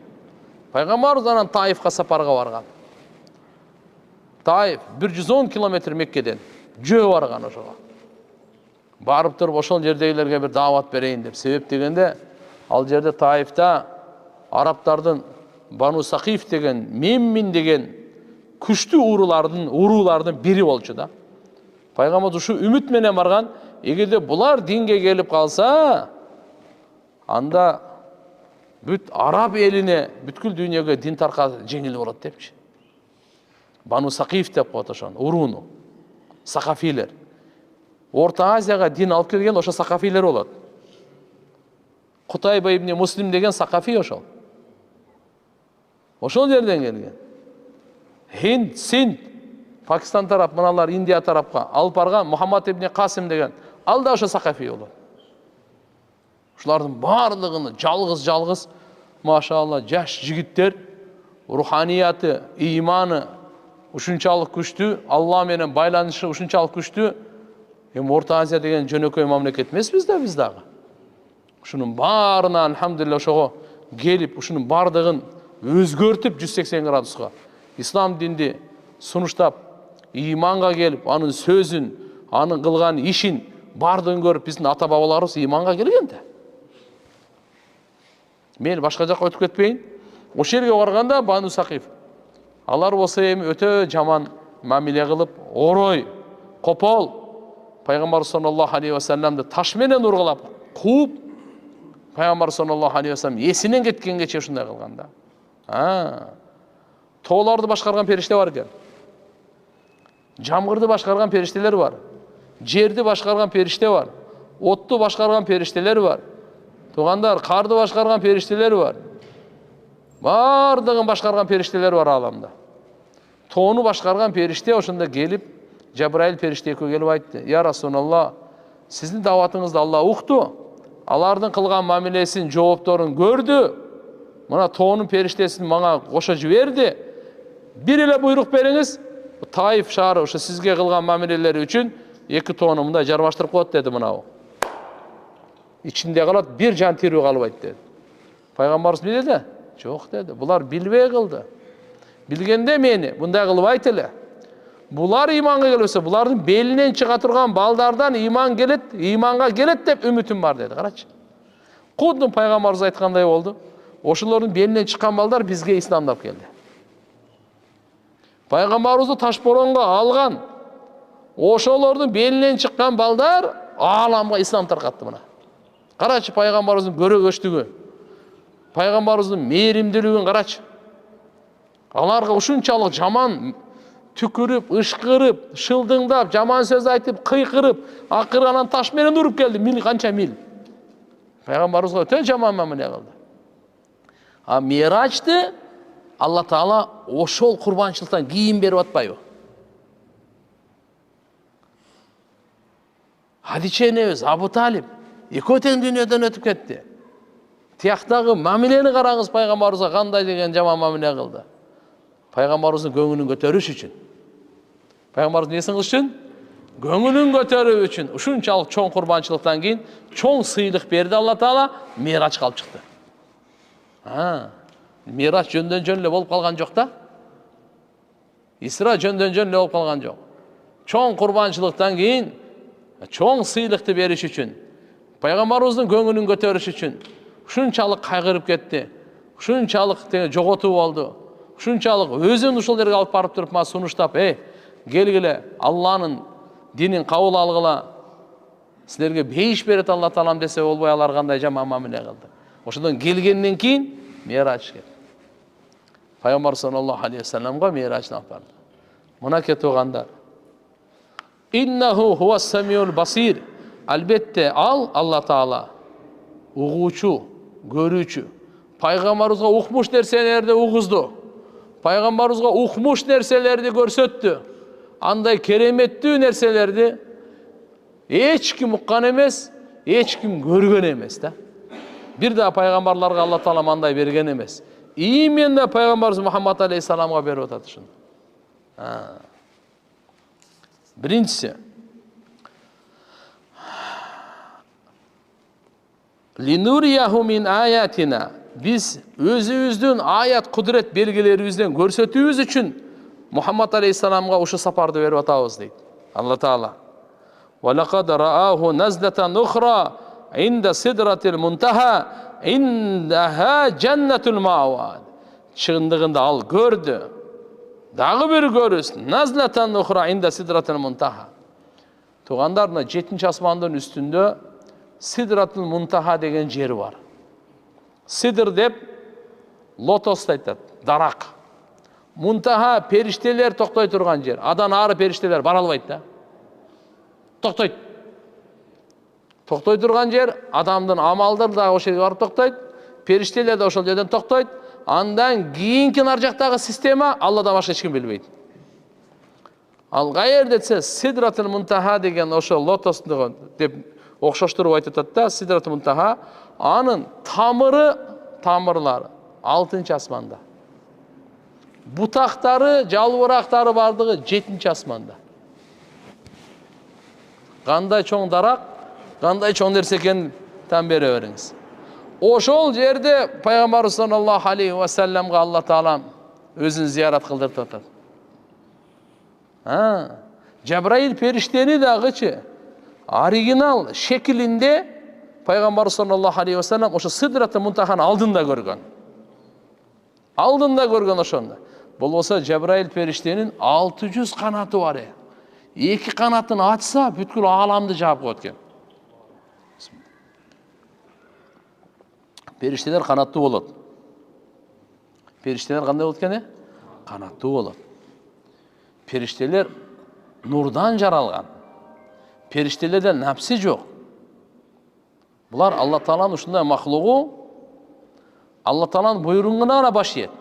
[SPEAKER 1] Пайғамбарымыз анан Таифқа сапарға барған. Таиф 110 километр Меккеден жөө барған ошоға. Барып тұрып ошол жердегилерге бір дават берейин деп. Себеп дегенде, ал жерде Таифта арабтардын Бану Сақиф деген, Меммин деген күштүү уруулардын бири болчу да. Пайгамбар ушу үмүт менен барган, эгерде булар динге келип калса, анда бүт араб элине, бүткүл дүйнөгө дин таркалып жеңил болот депчи. Бану Сақиф деп коет ошону, урууну. Сақафилер. Орта Азияга дин алып келген ошо Сақафилер болот. Кутайба ибн Муслим деген Сақафи ошол. Ошол жерден келген. Хинд, Синд, Пакистан тарап, мыналар Индия тарапка алып барган Мухаммад ибн Касим деген, ал да ошо Сақафи болот. Ушулардын барлыгыны жалгыз, машалла, жаш жигиттер, руханияты, иманы ушунчалык күчтүү, Алла менен байланышы ушунчалык күчтүү. Эми Орта Азия деген жөнөкөй мамлекет эмеспиз да биз дагы. Ушунун баарына алхамдулилlah ошого келип, ушунун бардыгын өзгөртүп 180 градуска ислам динди сунуштап, иманга келип, анын сөзүн, анын кылган ишин бардыгын көрүп, биздин ата бабаларыбыз иманга келген да. Мен башка жакка өтүп кетпейин. Ошол жерге барганда Бану Сақиф, алар болсо эми өтө жаман мамиле кылып, орой, копол Пайгамбар саллаллаху алейхи ва салламды таш менен ургулап, кууп, Пайгамбар саллаллаху алейхи ва саллам эсинен кеткенге ушундай кылган да. Тооларды башкарган периште бар экен. Жамгырды башкарган периштелер бар. Жерди башкарган периште бар. Отту башкарган периштелер бар. Тугандар, карды башкарган периштелер бар. Бардыгын башкарган периштелер бар аламда. Тоону башкарган периште ошондо келип, Жабраил периште экөө келип айтты: "Я Расулалла, сиздин даватыңызды Алла укту. Алардын кылган мамилесин, жоопторун көрдү. Мына тоонун периштесин мага кошо жиберди. Бир эле буйрук бериңиз, Таиф шаары ошо сизге кылган мамилелери үчүн 2 тоону мындай жарбаштырып коет" деди. Мынау ичинде калат, бир жан тирүү калбайт деди. Пайгамбарыбыз эмне деди? Жок деди. Булар билбей кылды. Билгенде мени мындай кылбайт эле. Булар иманга келбесе, булардын белинен чыга турган балдардан иманга келет деп үмүтүм бар деди. Карачы. Кудун пайгамбарыбыз айткандай болду. Ошолордун белинен чыккан балдар бизге исламдап келди. Пайгамбарыбызды ташборонго алган ошолордун белинен чыккан балдар ааламга ислам таркатты мына. Карачы пайгамбарыбыздын көрөгөчтүгү, пайгамбарыбыздын мээримдүүлүгүн карачы. Аларга ушунчалык жаман түкүрүп, ышкырып, шылдыңдап, жаман сөз айтып, кыйкырып, акыры анан таш менен уруп келди. Мил канча мил. Пайгамбарыбызга өтө жаман мамиле кылды. Мирачты Алла Таала ошол курбанчылыктан кийин берип атпайбы? Хадиче энебиз, Абу Талиб экөө тең дүйнөдөн өтүп кетти. Тияктагы мамилени караңыз, пайгамбарыбызга кандай деген жаман мамиле кылды. Пайгамбарыбыздын көңүлүн көтөрүш үчүн. Пайгамбарыбыз несин кылыш үчүн? Көңүлүн көтөрүү үчүн. Ушунчалык чоң курбанчылыктан кийин чоң сыйлык берди Алла Таала, Мирач калып чыкты. Мирач жөндөн жөн эле болуп калган жок да. Исра жөндөн жөн эле болуп калган жок. Чоң курбанчылыктан кийин чоң сыйлыкты бериш үчүн, пайгамбарыбыздын көңүлүн көтөрүш үчүн ушунчалык кайгырып кетти. Ушунчалык жоготуу болду. Ушунчалык өзүн ушул жерге алып барып туруп ма сунуштап, келгиле, Алланын динин кабыл алгыла. Силерге бейиш берет Алла Таалам десе болбой, алар кандай жаман мамиле кылды. Ошондон келгенден кийин Мирач келди. Пайгамбар саллаллаху алейхи ва салламга Мирачты алып барды. Мына кетигандар. Иннаху хуас самиул басир. Албетте Алла Таала угуучу, көрүүчү. Пайгамбарыбызга укмуш нерселерди угузду. Пайгамбарыбызга укмуш нерселерди көрсөттү. Андай кереметтүү нерселерди эч ким уккан эмес, эч ким көргөн эмес да. Бир да пайгамбарларга Алла Таала мындай берген эмес. Именно пайгамбарыбыз Мухаммад алейхиссаламга берип атат ушуну. Биринчиси, Linuriyahu min ayatina. Biz özümüzdün ayat kudret belgilerimizden görsetүүбүз üçün Muhammed Aleyhisselam'a uşu sapardı verip atağız deydi. Allah Teala. وَلَقَدْ رَآهُ نَزْلَةً نُخْرَى عِنْدَ سِدْرَةِ الْمُنْتَهَى عِنْدَهَا جَنَّةُ الْمَعْوَى. Çığındığında al gördü. Dağı bir görürsün. نَزْلَةً نُخْرَى عِنْدَ سِدْرَةِ الْمُنْتَهَى. Tuğandarına 7. asmanın üstünde Sidratul Muntaha degen jeri var. Sidr dep lotos aytат, darak. Muntaha perişteler tokтой turgan jer. Adan ары perişteler bara alбайт да. Токтойт. Токтой турган жер, адамдын амалдары да ошол жерге барып токтойт, периштелер да ошол жерден токтойт. Андан кийинки ар жактагы система Алладан башка эч ким билбейт. Ал кайер десе Сидратул Мунтаха деген ошол лотос деп окшоштуруп айтып да, Сидратул Мунтаха анын тамырлары 6-чы асманда. Бутактары, жалбырактары бардыгы 7-чи асманда. Кандай чоң дарак, кандай чоң нерсе экенин там бере бериңиз. Ошол жерде Пайгамбар саллаллаху алейхи ва салламга Алла Таала өзүн зиярат кылдырып атат. Жабраил периштени дагычы оригинал шекилинде Пайгамбар саллаллаху алейхи ва саллам ошо Сидратул Мунтаханы алдында көргөн. Алдында көргөн ошондо. Болбосо Жабраил периштенин 600 канаты бар. Эки канатын ачса бүткүл ааламды жаап коет экен. Периштелер канаттуу болот. Периштелер кандай болот экен? Канаттуу болот. Периштелер нурдан жаралган. Периштелерде напси жок. Булар Алла Тааланын ушундай махлугу, Алла Тааланын буйругуна гана баш ийет.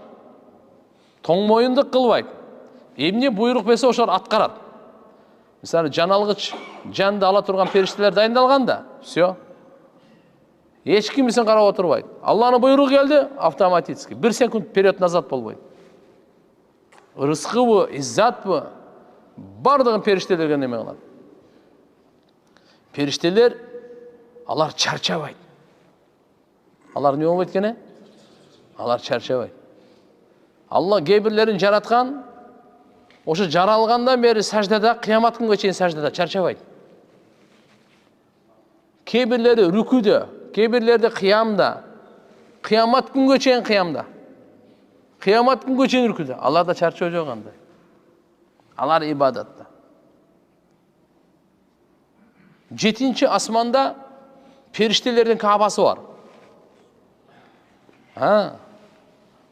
[SPEAKER 1] Тоң моюндук кылбайт. Эмне буйрук берсе ошол аткарат. Мисалы жан алгыч жанды ала турган периштелер дайындалган да, всё. Эч ким сен карап отурбайт. Алланын буйругу келди, автоматически 1 секунд вперед назад болбойт. Рызкыбы, иззатбы бардыгын периштелерге неме кылат. Периштелер алар чарчабайт. Алар не болбойт экен? Алар чарчабайт. Алла кээ-бирлерин жараткан, ошо жаралгандан бери саждада, кыямат күнгө чейин саждада чарчабайт. Кээ-бирлери рүкүдө, кээ-бирлери кыямда, кыямат күнгө чейин кыямда. Кыямат күнгө чейин рүкүдө. Аларда чарчоо жок андай. Алар ибадатта. 7-чи асманда периштелердин кабасы бар.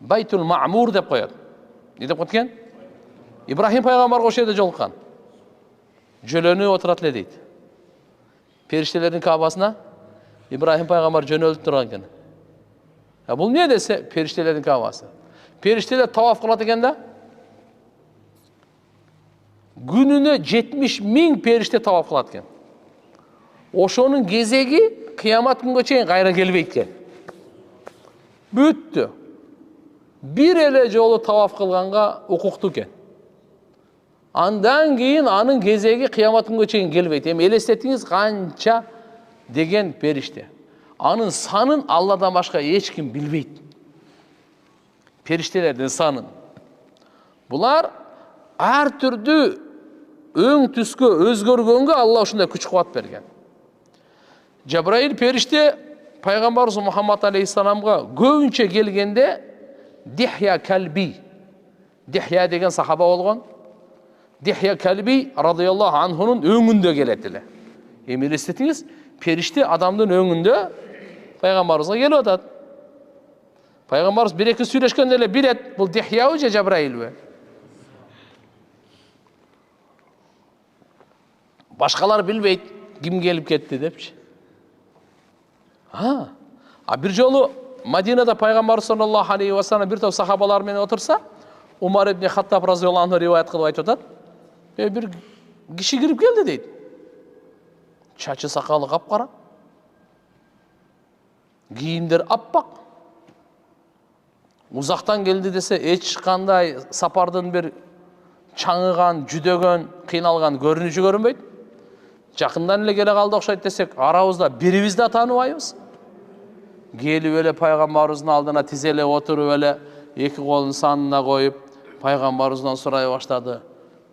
[SPEAKER 1] Байтул Маъмур деп коет. Не деп коет экен? Ибрахим пайгамбарга ошол жерде жолуккан. Жөлөнүп отурат эле дейт. Периштелердин кабасына Ибрахим пайгамбар жөнөлүп турган экен. Бул не десе периштелердин кабасы. Периштелер таваф кылат экен да. Күнүнө 70.000 периште таваф кылат экен. Ошонун кезеги кыямат күнгө чейин кайра келбейт экен. Бүттү. Bir эле жолу таваф кылганга укуктуу экен. Андан кийин анын кезеги кыямат күнгө чейин келбейт. Эми элестетиңиз канча деген периште. Анын санын Алладан башка эч ким билбейт. Периштелердин санын. Булар ар түрдүү өң түскө өзгөргөнгө Алла ушундай күч кубат берген. Жабраил периште Пайгамбарыбыз Мухаммад алейхиссаламга көбүнчө келгенде Дихья Калби. Дихья деген сахаба болгон. Дихья Калби радыйаллаху анхунун өңүндө келет эле. Эми элестетиңиз, периште адамдын өңүндө Пайгамбарыбызга келип атат. Пайгамбарыбыз 1-2 сүйлөшкөндө эле билет, бул Дихьябы же Жабраилби? Башкалар билбейт, ким келип кетти депчи. Bir жолу Мадинада Пайгамбар саллаллаху алейхи ва саллям бир топ сахабалар менен отурса, Умар ибн Хаттаб разыйаллаху анху риваят кылып айтып атат. Бир киши кирип келди дейт. Чачы сакалы капкара. Кийимдер аппак. Узактан келди десе, эч кандай сапардын бир чаңыган, жүдөгөн, кыйналган көрүнүшү көрүнбөйт. Жакындан эле келе калды окшойт десек, арабызда бирибиз да тааныбайбыз. келіп эле пайгамбарыбыздын алдына тизелеп отуруп эле эки колун санына коюп пайгамбарыбыздан сурай баштады.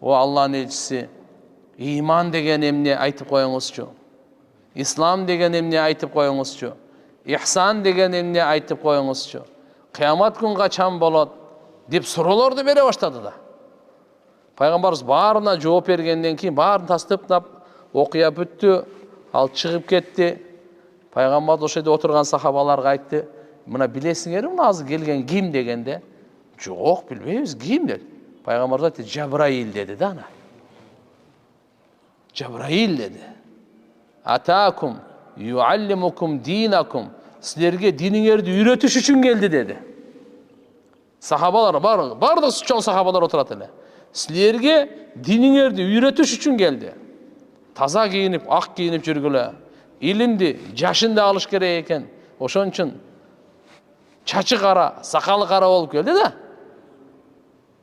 [SPEAKER 1] О Аллахнын элчиси, иман деген эмне айтып коюңузчу? Ислам деген эмне айтып коюңузчу? Ихсан деген эмне айтып коюңузчу? Кыямат күн качан болот? Деп суроолорду бере баштады да. Пайгамбарыбыз баарына жооп бергенден кийин баарын тастыптап окуя бүттү, ал чыгып кетти. Пайгамбар ошол жерде отурган сахабаларга айтты: "Мына билесиңерби, мына азыр келген ким?" дегенде, "Жок, билбейбиз, ким?" dedi. Пайгамбар айтты: "Жабраил" dedi да ана. Жабраил dedi. "Атакум юаллимукум динакум." Силерге диниңерди үйрөтүш үчүн келди dedi. Сахабалар бардык чоң сахабалар отурат эле. Силерге диниңерди үйрөтүш үчүн келди. Таза кийинип, ак кийинип жүргүлө. Илимди жашында алыш керек экен. Ошон үчүн чачы кара, сакалы кара болуп келди да.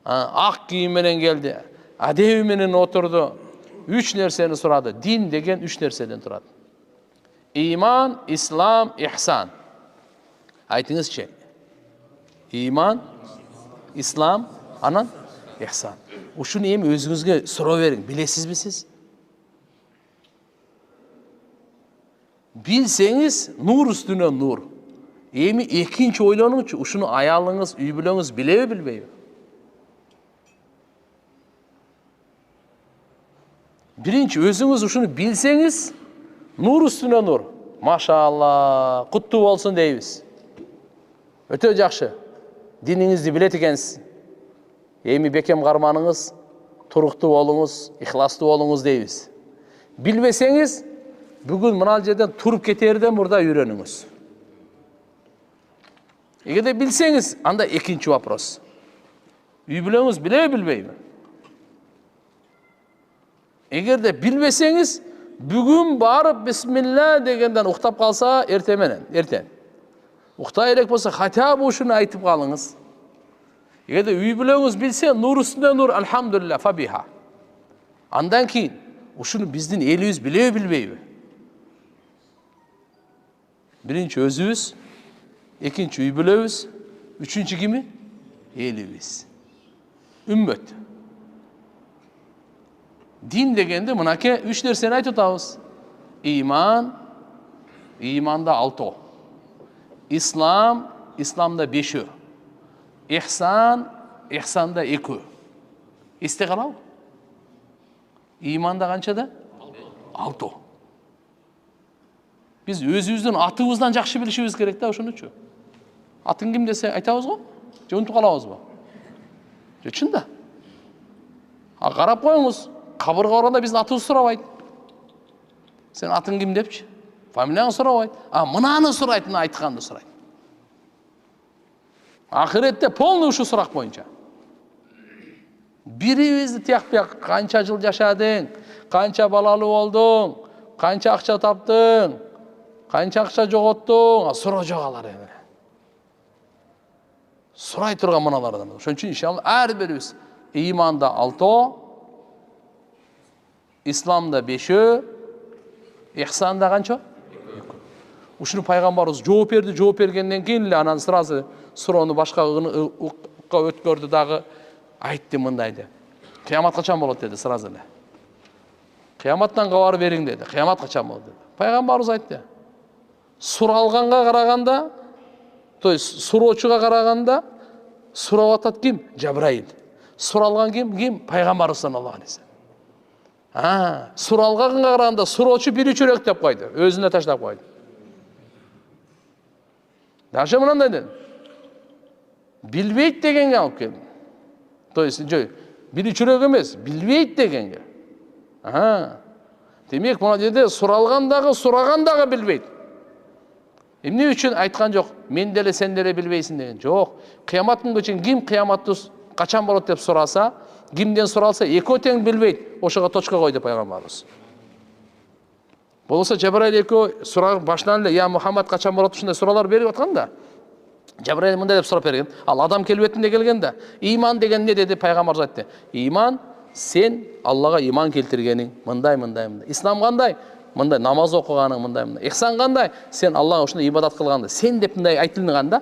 [SPEAKER 1] Ак кийим менен келди. Адеби менен отурду. 3 нерсени сурады. Дин деген 3 нерседен турат. Иман, ислам, ихсан. Айтыңызчы. Иман, ислам, анан ихсан. Ушуну эми өзүңүзгө суроо бериң. Билесизби сиз? Билсеңиз, нур үстүнө нур. Эми экинчи ойлонуңчу, ушуну аялыңыз, үй бүлөңүз билеби, билбейби? Биринчи, өзүңүз ушуну билсеңиз, нур үстүнө нур. Машалла, куттуу болсун дейбиз. Өтө жакшы. Диниңизди билет экенсиз. Эми бекем карманыңыз, туруктуу болуңуз, ихластуу болуңуз дейбиз. Билбесеңиз, бүгүн мына жерден туруп кетерден мурда үйрөнүңүз. Эгерде билсеңиз, анда экинчи вопрос. Үй бүлөңүз билеби, билбейби? Эгерде билбесеңиз, бүгүн барып бисмилла дегенден уктап калса, эртең. Уктай элек болсо, хотя бы ушуну айтып калыңыз. Эгерде үй бүлөңүз билсе, нур үстүнө нур, алхамдулилля, фабиха. Андан кийин, ушуну биздин элибиз билеби, билбейби? Биринчи өзүбүз, экинчи үй бүлөбүз, үчүнчү кими? Элибиз. Үммөт. Дин дегенде мынаке 3 нерсени айтып атабыз. Иман, иманда 6. Ислам, исламда 5. Ихсан, ихсанда 2. Эсте калабы? Иманда канчада? 6. Biz өзүбүздүн атыбыздан жакшы билишибиз керек да, ошонучу. Атың ким десе айтабыз го? Же унутуп калабызбы? Же чында? Карап коюңуз, кабырга барганда биздин атыбызды сурабайт. Сен атың ким депчи? Фамилияңды сурабайт. Мынаны сурайт, мына айтканды сурайт. Ахиретте полный ушу сурак боюнча. Бирибизди тияк-бияк канча жыл жашадың, канча балалуу болдуң, канча акча таптың, канча акча жоготтуң, суроо жок алар эми. Сурай турган мыналардан. Ошон үчүн иншалла ар бирибиз иманда 6, исламда 5, ихсанда канча? 2. Ушуну пайгамбарыбыз жооп берди, жооп бергенден кийин эле анан сразу суроону башка укка өткөрдү дагы, айтты мындай деп. Кыямат качан болот деди сразу эле. Кыяматтан кабар бериң деди. Кыямат качан болот деди. Пайгамбарыбыз айтты. Суралганга караганда, то есть суроочуга караганда, сурап атат ким? Жабраил. Суралган ким? Ким? Пайгамбарыбыз саллаллаху алейхи вассалам. Суралганга караганда суроочу биричүрөөк деп койду, өзүнө таштап койду. Даже мындай деди. Билбейт дегенге алып келди. То есть, биричүрөөк эмес, билбейт дегенге. Демек, мына жерде суралгандагы, сурагандагы билбейт. Эмне үчүн айткан жок? Мен деле сен деле билбейсиң деген. Жок. Кыямат күнгө чейин ким кыяматты качан болот деп сураса, кимден суралса, экөө тең билбейт. Ошого точка койду пайгамбарыбыз. Болсо Жабраил экөө сураг башынан эле, "Я Мухаммад качан болот?" ушундай суроолор берип аткан да. Жабраил мындай деп сурап берген. Ал адам келбетинде келген да. Иман деген не деди пайгамбарыбыз айтты. Иман сен Аллага иман келтиргениң, мындай. Ислам кандай? мындай намаз окуганың мындай. Ихсан кандай? Сен Аллага ушундай ибадат кылганда, сен деп мындай айтылган да.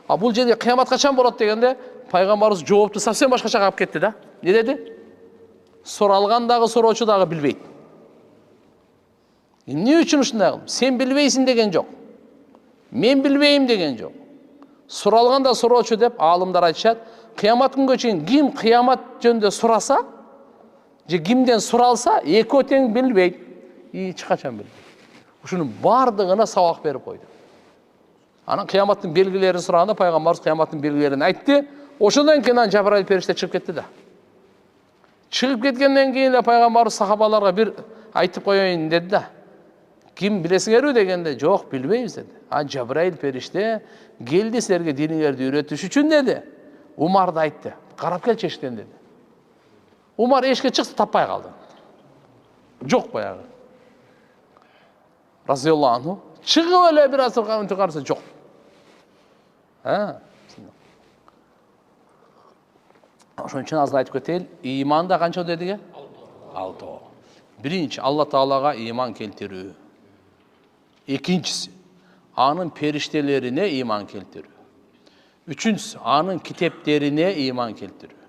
[SPEAKER 1] А бул жерде кыямат качан болот дегенде, пайгамбарыбыз жоопту совсем башкача калып кетти да. Не деди? Суралган дагы суроочу дагы билбейт. Эмне үчүн ушундай кылдым? Сен билбейсиң деген жок. Мен билбейм деген жок. Суралган да суроочу деп аалымдар айтышат. Кыямат күнгө чейин ким кыямат жөнүндө сураса, же кимден суралса, экөө тең билбейт. Эч качан билбейт. Ушунун бардыгына сабак берип койду. Анан кыяматтын белгилерин сураганда пайгамбарыбыз кыяматтын белгилерин айтты. Ошондон кийин Жабраил периште чыгып кетти да. Чыгып кеткенден кийин эле пайгамбарыбыз сахабаларга бир айтып коеюн деди да. Ким билесиңерби дегенде, жок, билбейбиз деди. А Жабраил периште келди силерге диниңерди үйрөтүш үчүн деди. Умарды айтты. Карап келчи эшиктен деди. Умар эшикке чыкса таппай калды. Жок баягы. Разияллаху анху чыгып эле бир аз турганын караса жок. Ошон үчүн азыр айтып кетейин, иманда канча дедиге? 6. Биринчи, Алла Таалага иман келтирүү. Экинчиси, анын периштелерине иман келтирүү. Үчүнчүсү, анын китептерине иман келтирүү.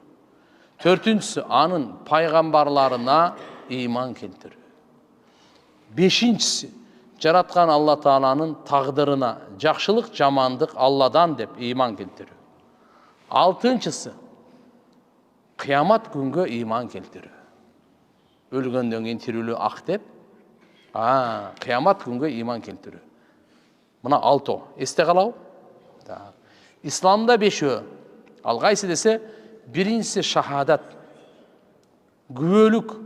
[SPEAKER 1] Төртүнчүсү, анын пайгамбарларына иман келтирүү. Бешинчиси, жараткан Алла Тааланын тагдырына, жакшылык, жамандык Алладан деп иман келтирүү. Алтынчысы, кыямат күнгө иман келтирүү. Өлгөндөн кийин тирүүлүү ак деп, кыямат күнгө иман келтирүү. Мына 6. Эсте калабы? Исламда 5. Ал кайсы десе, биринчиси шахадат. Күбөлүк.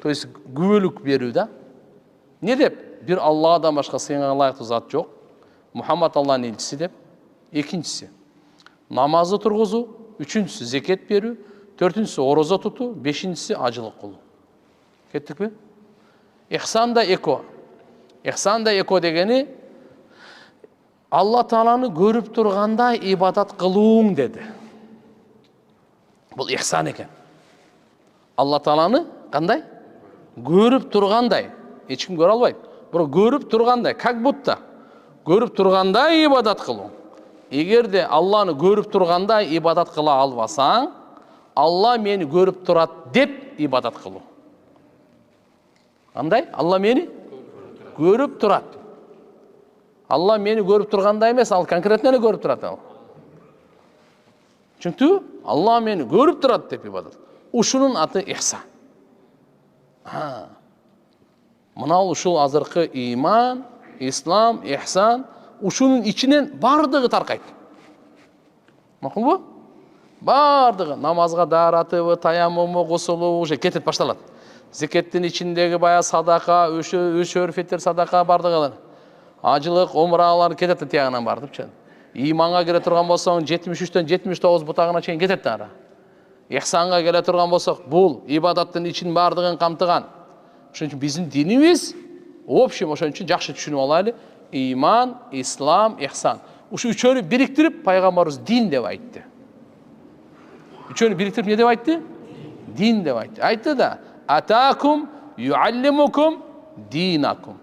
[SPEAKER 1] То есть күбөлүк берүү да. Не деп? Бир Алладан башка сыйынга ылайыктуу зат жок. Мухаммад Алланын элчиси деп. Экинчиси намазды тургузуу, үчүнчүсү зекет берүү, төртүнчүсү орозо тутуу, бешинчиси ажылык кылуу. Кеттикпи? Ихсан да эко. Ихсан да эко дегени Алла Тааланы көрүп тургандай ибадат кылууң деди. Бул ихсан экен. Алла Тааланы кандай? Көрүп тургандай. Эч ким көрө албайт. Бирок көрүп тургандай, как будто көрүп тургандай ибадат кылуу. Эгерде Алланы көрүп тургандай ибадат кыла албасаң, Алла мени көрүп турат деп ибадат кылуу. Кандай? Алла мени көрүп турат. Алла мени көрүп тургандай эмес, ал конкретно эле көрүп турат ал. Чүнктү? Алла мени көрүп турат деп ибадат. Ушунун аты ихсан. Мына ушул азыркы иман, ислам, ихсан, ушунун ичинен бардыгы таркайт. Макулбу? Бардыгы намазга дааратыбы, таяммуму, гусулу уже кетет башталат. Зекеттин ичиндеги бая садака, үч өрфетер садака бардыгы. Ажылык, умралар кетет тиягынан бардыпчы. Иманга келе турган болсоң 73-төн 79 бутагына чейин кетет дара. Ихсанга келе турган болсок, бул ибадаттын ичин бардыгын камтыган. Ошон үчүн биздин динибиз общем, ошон үчүн жакшы түшүнүп алайлы. Иман, ислам, ихсан. Ушу үчөөнү бириктирип пайгамбарыбыз дин деп айтты. Үчөөнү бириктирип не деп айтты? Дин деп айтты. Айтты да: "Атакум юаллимукум динакум."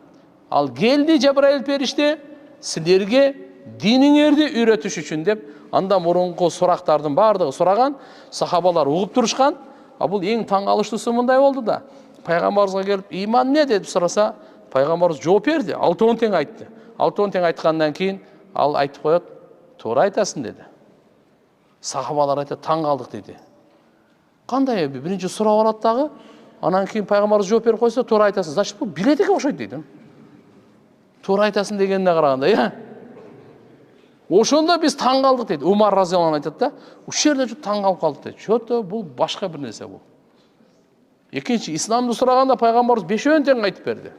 [SPEAKER 1] Ал келди Жабраил периште силерге диниңерди үйрөтүш үчүн деп, анда мурунку сурактардын бардыгы сураган, сахабалар угуп турушкан. А бул эң таң калыштуусу мындай болду да. Пайгамбарыбызга келип, "Иман не?" деп сураса, пайгамбарыбыз жооп берди. 6 тең айтты. 6 тең айткандан кийин ал айтып коет, "Туура айтасың" деди. Сахабалар айтат, "Таң калдык" деди. Кандай биринчи сурап алат дагы, анан кийин пайгамбарыбыз жооп берип койсо, "Туура айтасың". Значит, бул билетиге окшойт дейт. Туура айтасың дегенине караганда, Ошондо биз таң калдык дейт. Умар разияллаху айтат да, ушул жерде таң калып калдык дейт. Чото бул башка бир нерсе бул. Экинчи, исламды сураганда пайгамбарыбыз 5 тең айтып берди.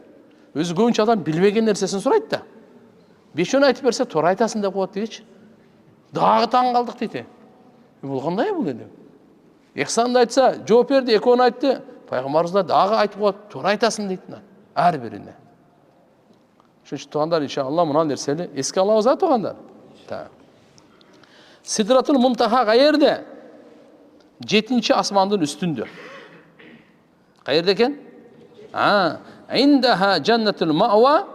[SPEAKER 1] Өзү көбүнчө адам билбеген нерсесин сурайт да. 5 айтып берсе, "Туура айтасың" деп коет дейчи. Дагы таң калдык дейт. Бул кандай бул деди. Ихсанды айтса, жооп берди, 2 айтты. Пайгамбарыбыз дагы айтып коет, "Туура айтасың" дейт. Ар бирине. Ошон үчүн туугандар, иншалла мына нерсени эске алабыз, туугандар. Сидратул Мунтаха каерде? 7-асмандын үстүндө. Каерде экен? Индаха жаннатул мауа,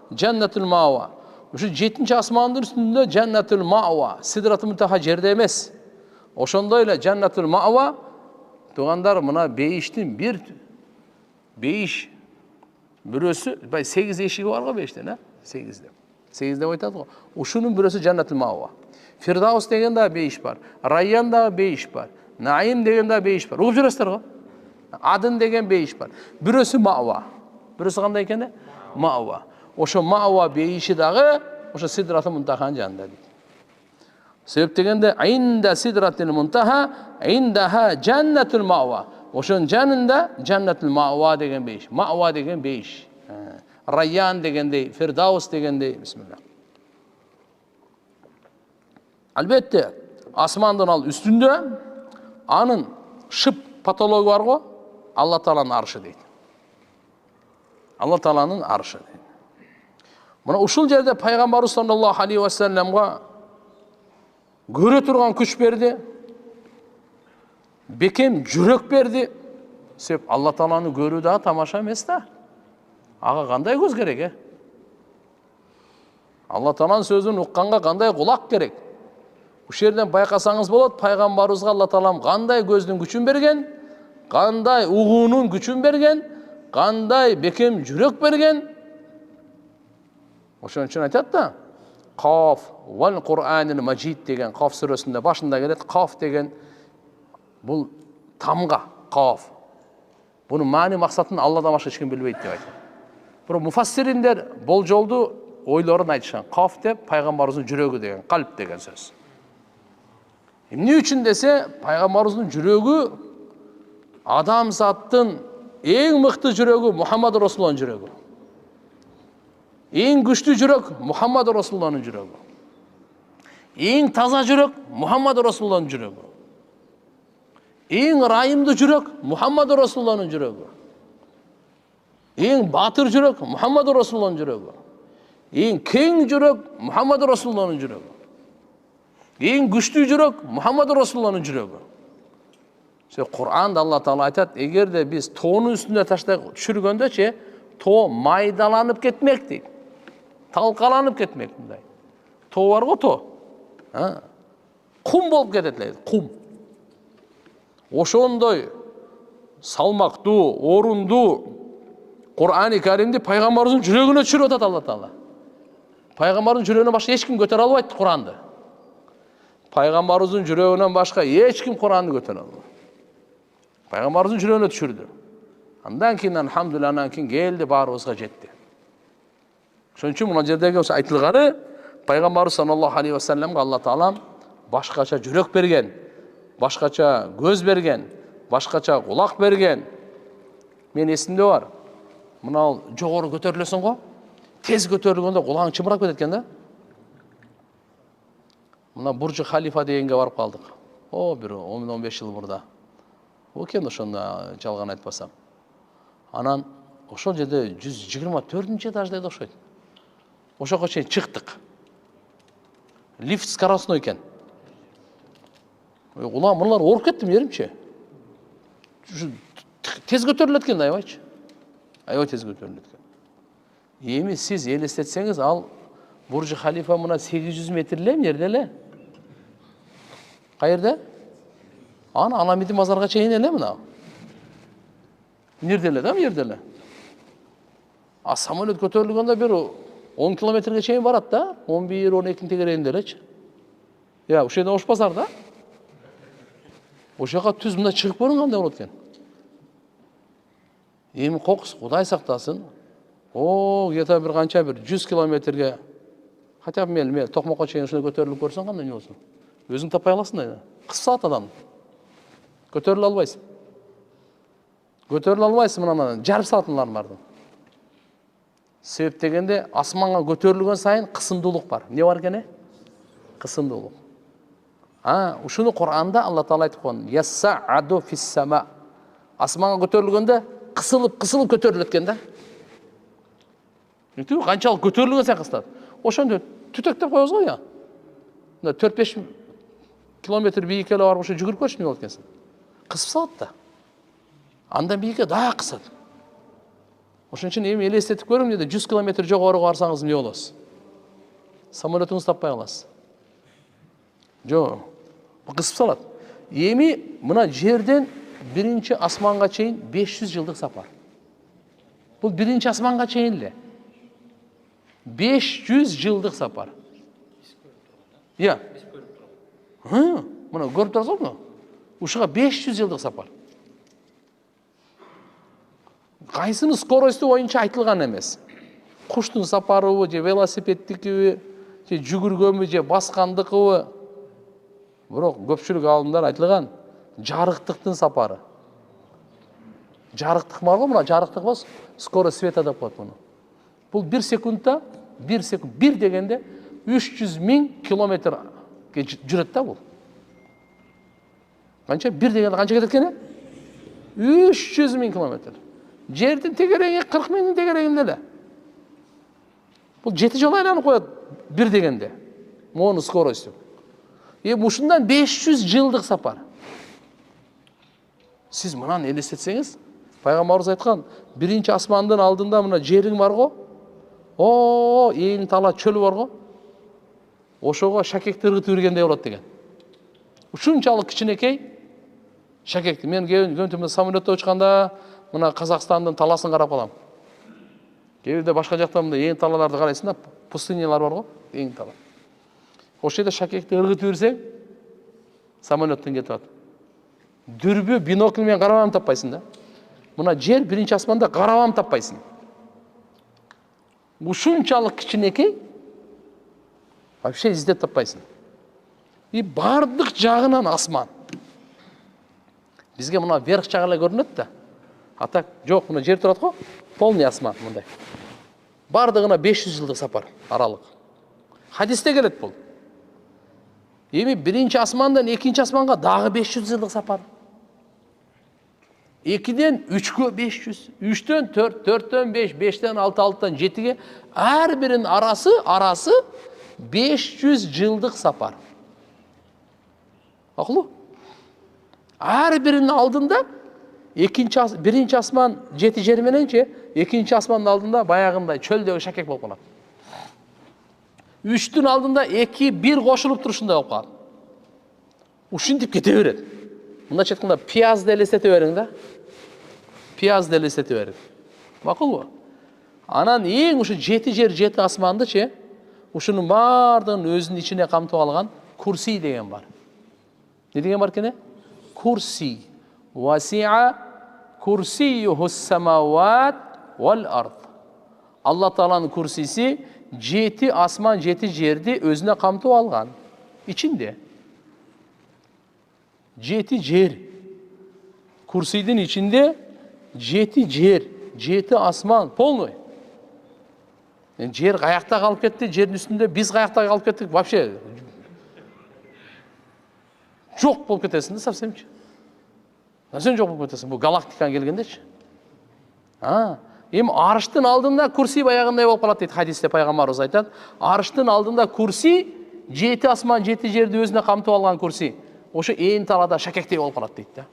[SPEAKER 1] жаннатул мауа. Ушу 7-нчи асмандын үстүндө жаннатул мауа, сидратул мунтаха жерде эмес. Ошондой эле жаннатул мауа, тугандар, мына бейиштин бир бейиш бирөөсү, 8 эшиги бар го бейиштин, 8 деп. 8 деп айтат го. Ушунун бирөөсү жаннатул мауа. Фирдаус деген да бейиш бар, Райян да бейиш бар, Наим деген да бейиш бар. Угуп жүрөсүздөр го. Адын деген бейиш бар. Бирөөсү мауа. Бирөөсү кандай экен? Мауа. Ошо мауа бейиши дагы ошо сидратул мунтаханын жанында дейт. Себеп дегенде инда сидратул мунтаха, индаха жаннатул мауа. Ошонун жанында жаннатул мауа деген бейиш. Мауа деген бейиш. Райян дегендей, Фирдаус дегендей, бисмилла. Албетте, асмандын ал үстүндө анын шып патологу бар го, Алла Тааланын аршы дейт. Алла Тааланын аршы дейт. Мына ушул жерде пайгамбарыбыз саллаллаху алейхи ва салламга көрө турган күч берди, бекем жүрөк берди. Себеп Алла Тааланы көрүү да тамаша эмес да. Ага кандай көз керек, Алла Тааланын сөзүн укканга кандай кулак керек? Ушул жерден байкасаңыз болот, пайгамбарыбызга Алла Таалам кандай көздүн күчүн берген, кандай угуунун күчүн берген, кандай бекем жүрөк берген. Ошон үчүн айтат да, Каф вал Кур'анил Маджид деген Каф сүрөсүндө башында келет. Каф деген бул тамга, Каф. Бунун маани максатын Алладан башка эч ким билбейт деп айтат. Бирок муфассириндер болжолду ойлорун айтышкан. Каф деп пайгамбарыбыздын жүрөгү деген, калп деген сөз. Эмне үчүн десе, пайгамбарыбыздын жүрөгү адамзаттын эң мыкты жүрөгү Мухаммад Расулуллахтын жүрөгү. Эң күчтүү жүрөк Мухаммад Расулуллахтын жүрөгү. Эң таза жүрөк Мухаммад Расулуллахтын жүрөгү. Эң ырайымдуу жүрөк Мухаммад Расулуллахтын жүрөгү. Эң батыр жүрөк Мухаммад Расулуллахтын жүрөгү. Эң кең жүрөк Мухаммад Расулуллахтын жүрөгү. Эң күчтүү жүрөк Мухаммад Расулуллахтын жүрөгү. Кур'анда Алла Таала айтат, эгерде биз тоонун үстүнө таштай түшүргөндө тоо майдаланып кетмек дейт. Талкаланып кетмек мындай. Тоо бар го, тоо. Кум болуп кетет эле, кум. Ошондой салмактуу, орундуу Кур'ани Каримди пайгамбарыбыздын жүрөгүнө түшүрүп атат Алла Таала. Пайгамбардын жүрөгүнөн башка эч ким көтөрө албайт Кур'анды. Пайгамбарыбыздын жүрөгүнөн башка эч ким Кур'анды көтөрө албайт. Пайгамбарыбыздын жүрөгүнө түшүрдү. Андан кийин алхамдулилlah, андан кийин келди, баарыбызга жетти. Ошон үчүн мына жердеги ошо айтылганы пайгамбарыбыз саллаллаху алейхи ва салламга Алла Таала башкача жүрөк берген, башкача көз берген, башкача кулак берген. Мен эсимде бар. Мына жогору көтөрүлөсүң го, тез көтөрүлгөндө кулагың чымырап кетет экен да. Мына Буржу Халифа дегенге барып калдык. Бир 10-15 жыл мурда. Окен ошондо жалган айтпасам. Анан ошол жерде 124-нчи этажда эди окшойт. Ошого чейин чыктык. Лифт скоростной экен. Улам мыналар ооруп кеттим жеримчи. Тез көтөрүлөт экен, аябайчы. Аябай тез көтөрүлөт экен. Эми сиз элестетсеңиз, ал Буржу Халифа мына 800 метр эле жерде эле. Каерде? Аны Аламиди мазарга чейин эле мына. Жерде эле да, жерде эле. А самолет көтөрүлгөндө бир 10 километрге чейин барат да, 11-12 тегерегинде элечи. Ошол жерде ош базар да. Ошого түз мына чыгып көрүн кандай болот экен. Эми кокус Кудай сактасын. Где-то бир канча бир 100 километрге, хотя бы мен Токмокко чейин ушуна көтөрүлүп көрсөң кандай не болсун? Өзүң таппай каласың да. Кыс саат адам. Көтөрүлө албайсың. Көтөрүлө албайсың мына жарым саатынлар барды. Себеп дегенде асманга көтөрүлгөн сайын кысымдуулук бар. Не бар экен? Кысымдуулук. Ушуну Кур'анда Алла Таала айтып койгон. Ясса'аду фис-сама. Асманга көтөрүлгөндө кысылып көтөрүлөт экен да. Канчалык көтөрүлгөн сайын кысылат. Ошондо түтөктөп коебуз го я. 4-5 километр бийикке барып ошо жүгүрүп көрчү эмне болот экенсиң. Кысып салат да. Андан бийикке дагы кысат. Ошон үчүн эми элестетип көрүң, 100 километр жогору барсаңыз эмне болосуз? Самолетуңузду таппай каласыз. Жок, кысып салат. Эми мына жерден биринчи асманга чейин 500 жылдык сапар. Бул биринчи асманга чейин эле. 500 жылдык сапар. Я. Мына көрүп турасыз го? Ушуга 500 жылдык сапар. Кайсыны скоросту боюнча айтылган эмес. Куштун сапарыбы, же велосипеддикиби, же жүгүргөнбү, же баскандыкыбы. Бирок көпчүлүк аалымдар айтылган жарыктыктын сапары. Жарыктык бар го, мына жарыктык бар, скорость света деп коет муну. Бул 1 секундта, 1 секунд, 1 дегенде 300 000 километрге жүрөт да бул. Канча? 1 дегенде канча кетет экен? 300 000 километр. Жердин тегереңи 40 000 тегереңинде эле. Бул 7 жолу айланып коет 1 дегенде. Монун скоросту. Ушундан 500 жылдык сапар. Сиз мынаны элестетсеңиз, пайгамбарыбыз айткан, биринчи асмандын алдында мына жериң бар го, эң тала чөл бар го, ошого шакекти ыргытып бергендей болот деген. Ушунчалык кичинекей шакекти. Мен көбүнчө самолетто учканда мына Казакстандын таласын карап калам. Кээде башка жакта мындай эң талаларды карайсың да, пустынялар бар го, эң тала. Ошол жерде шакекти ыргытып берсең, самолеттен кетип атат. Дүрбү бинокль менен карабам таппайсың да. Мына жер биринчи асманда карабам таппайсың. Ушунчалык кичинекей вообще издеп таппайсың. И бардык жагынан асман. Бизге мына верх жагы эле көрүнөт да. А так жок, мына жер турат го, полный асман мындай. Бардыгына 500 жылдык сапар, аралык. Хадисте келет бул. Эми биринчи асмандан экинчи асманга дагы 500 жылдык сапар. 2-ден 3-кө 500, 3-төн 4, 4-төн 5, 5-тен 6, 6-тан 7-ге ар биринин арасы 500 жылдык сапар. Акылуу? Ар биринин алдында биринчи асман 7 жер мененчи, экинчи асмандын алдында баягындай чөлдөгү шакек болуп калат. 3-тün алдында 2-1 кошулуп турушундай болуп калат. Ушинтип кете берет. Мындайча айтканда пиязды элестете бериң да. Пиязды элестете бериң. Макулбу? Анан эң ушу 7 жер 7 асмандычы, ушунун бардыгын өзүнүн ичине камтып алган курси деген бар. Не деген бар экен? Курси. Васи'a курсиюхус самават вал ард. Алла Тааланын курсиси 7 асман 7 жерди өзүнө камтып алган. Ичинде 7 жер. Курсийдин ичинде 7 жер, 7 асман, полный. Жер каякта калып кетти, жердин үстүндө биз каякта калып кеттик, вообще жок болуп кетесиң да совсемчи. Сен жок болуп кетесиң, бул галактикага келгендечи. Эми арыштын алдында курси баягындай болуп калат дейт хадисте, пайгамбарыбыз айтат. Арыштын алдында курси 7 асман 7 жерди өзүнө камтып алган курси. Ошо эң талада шакектей болуп калат дейт да.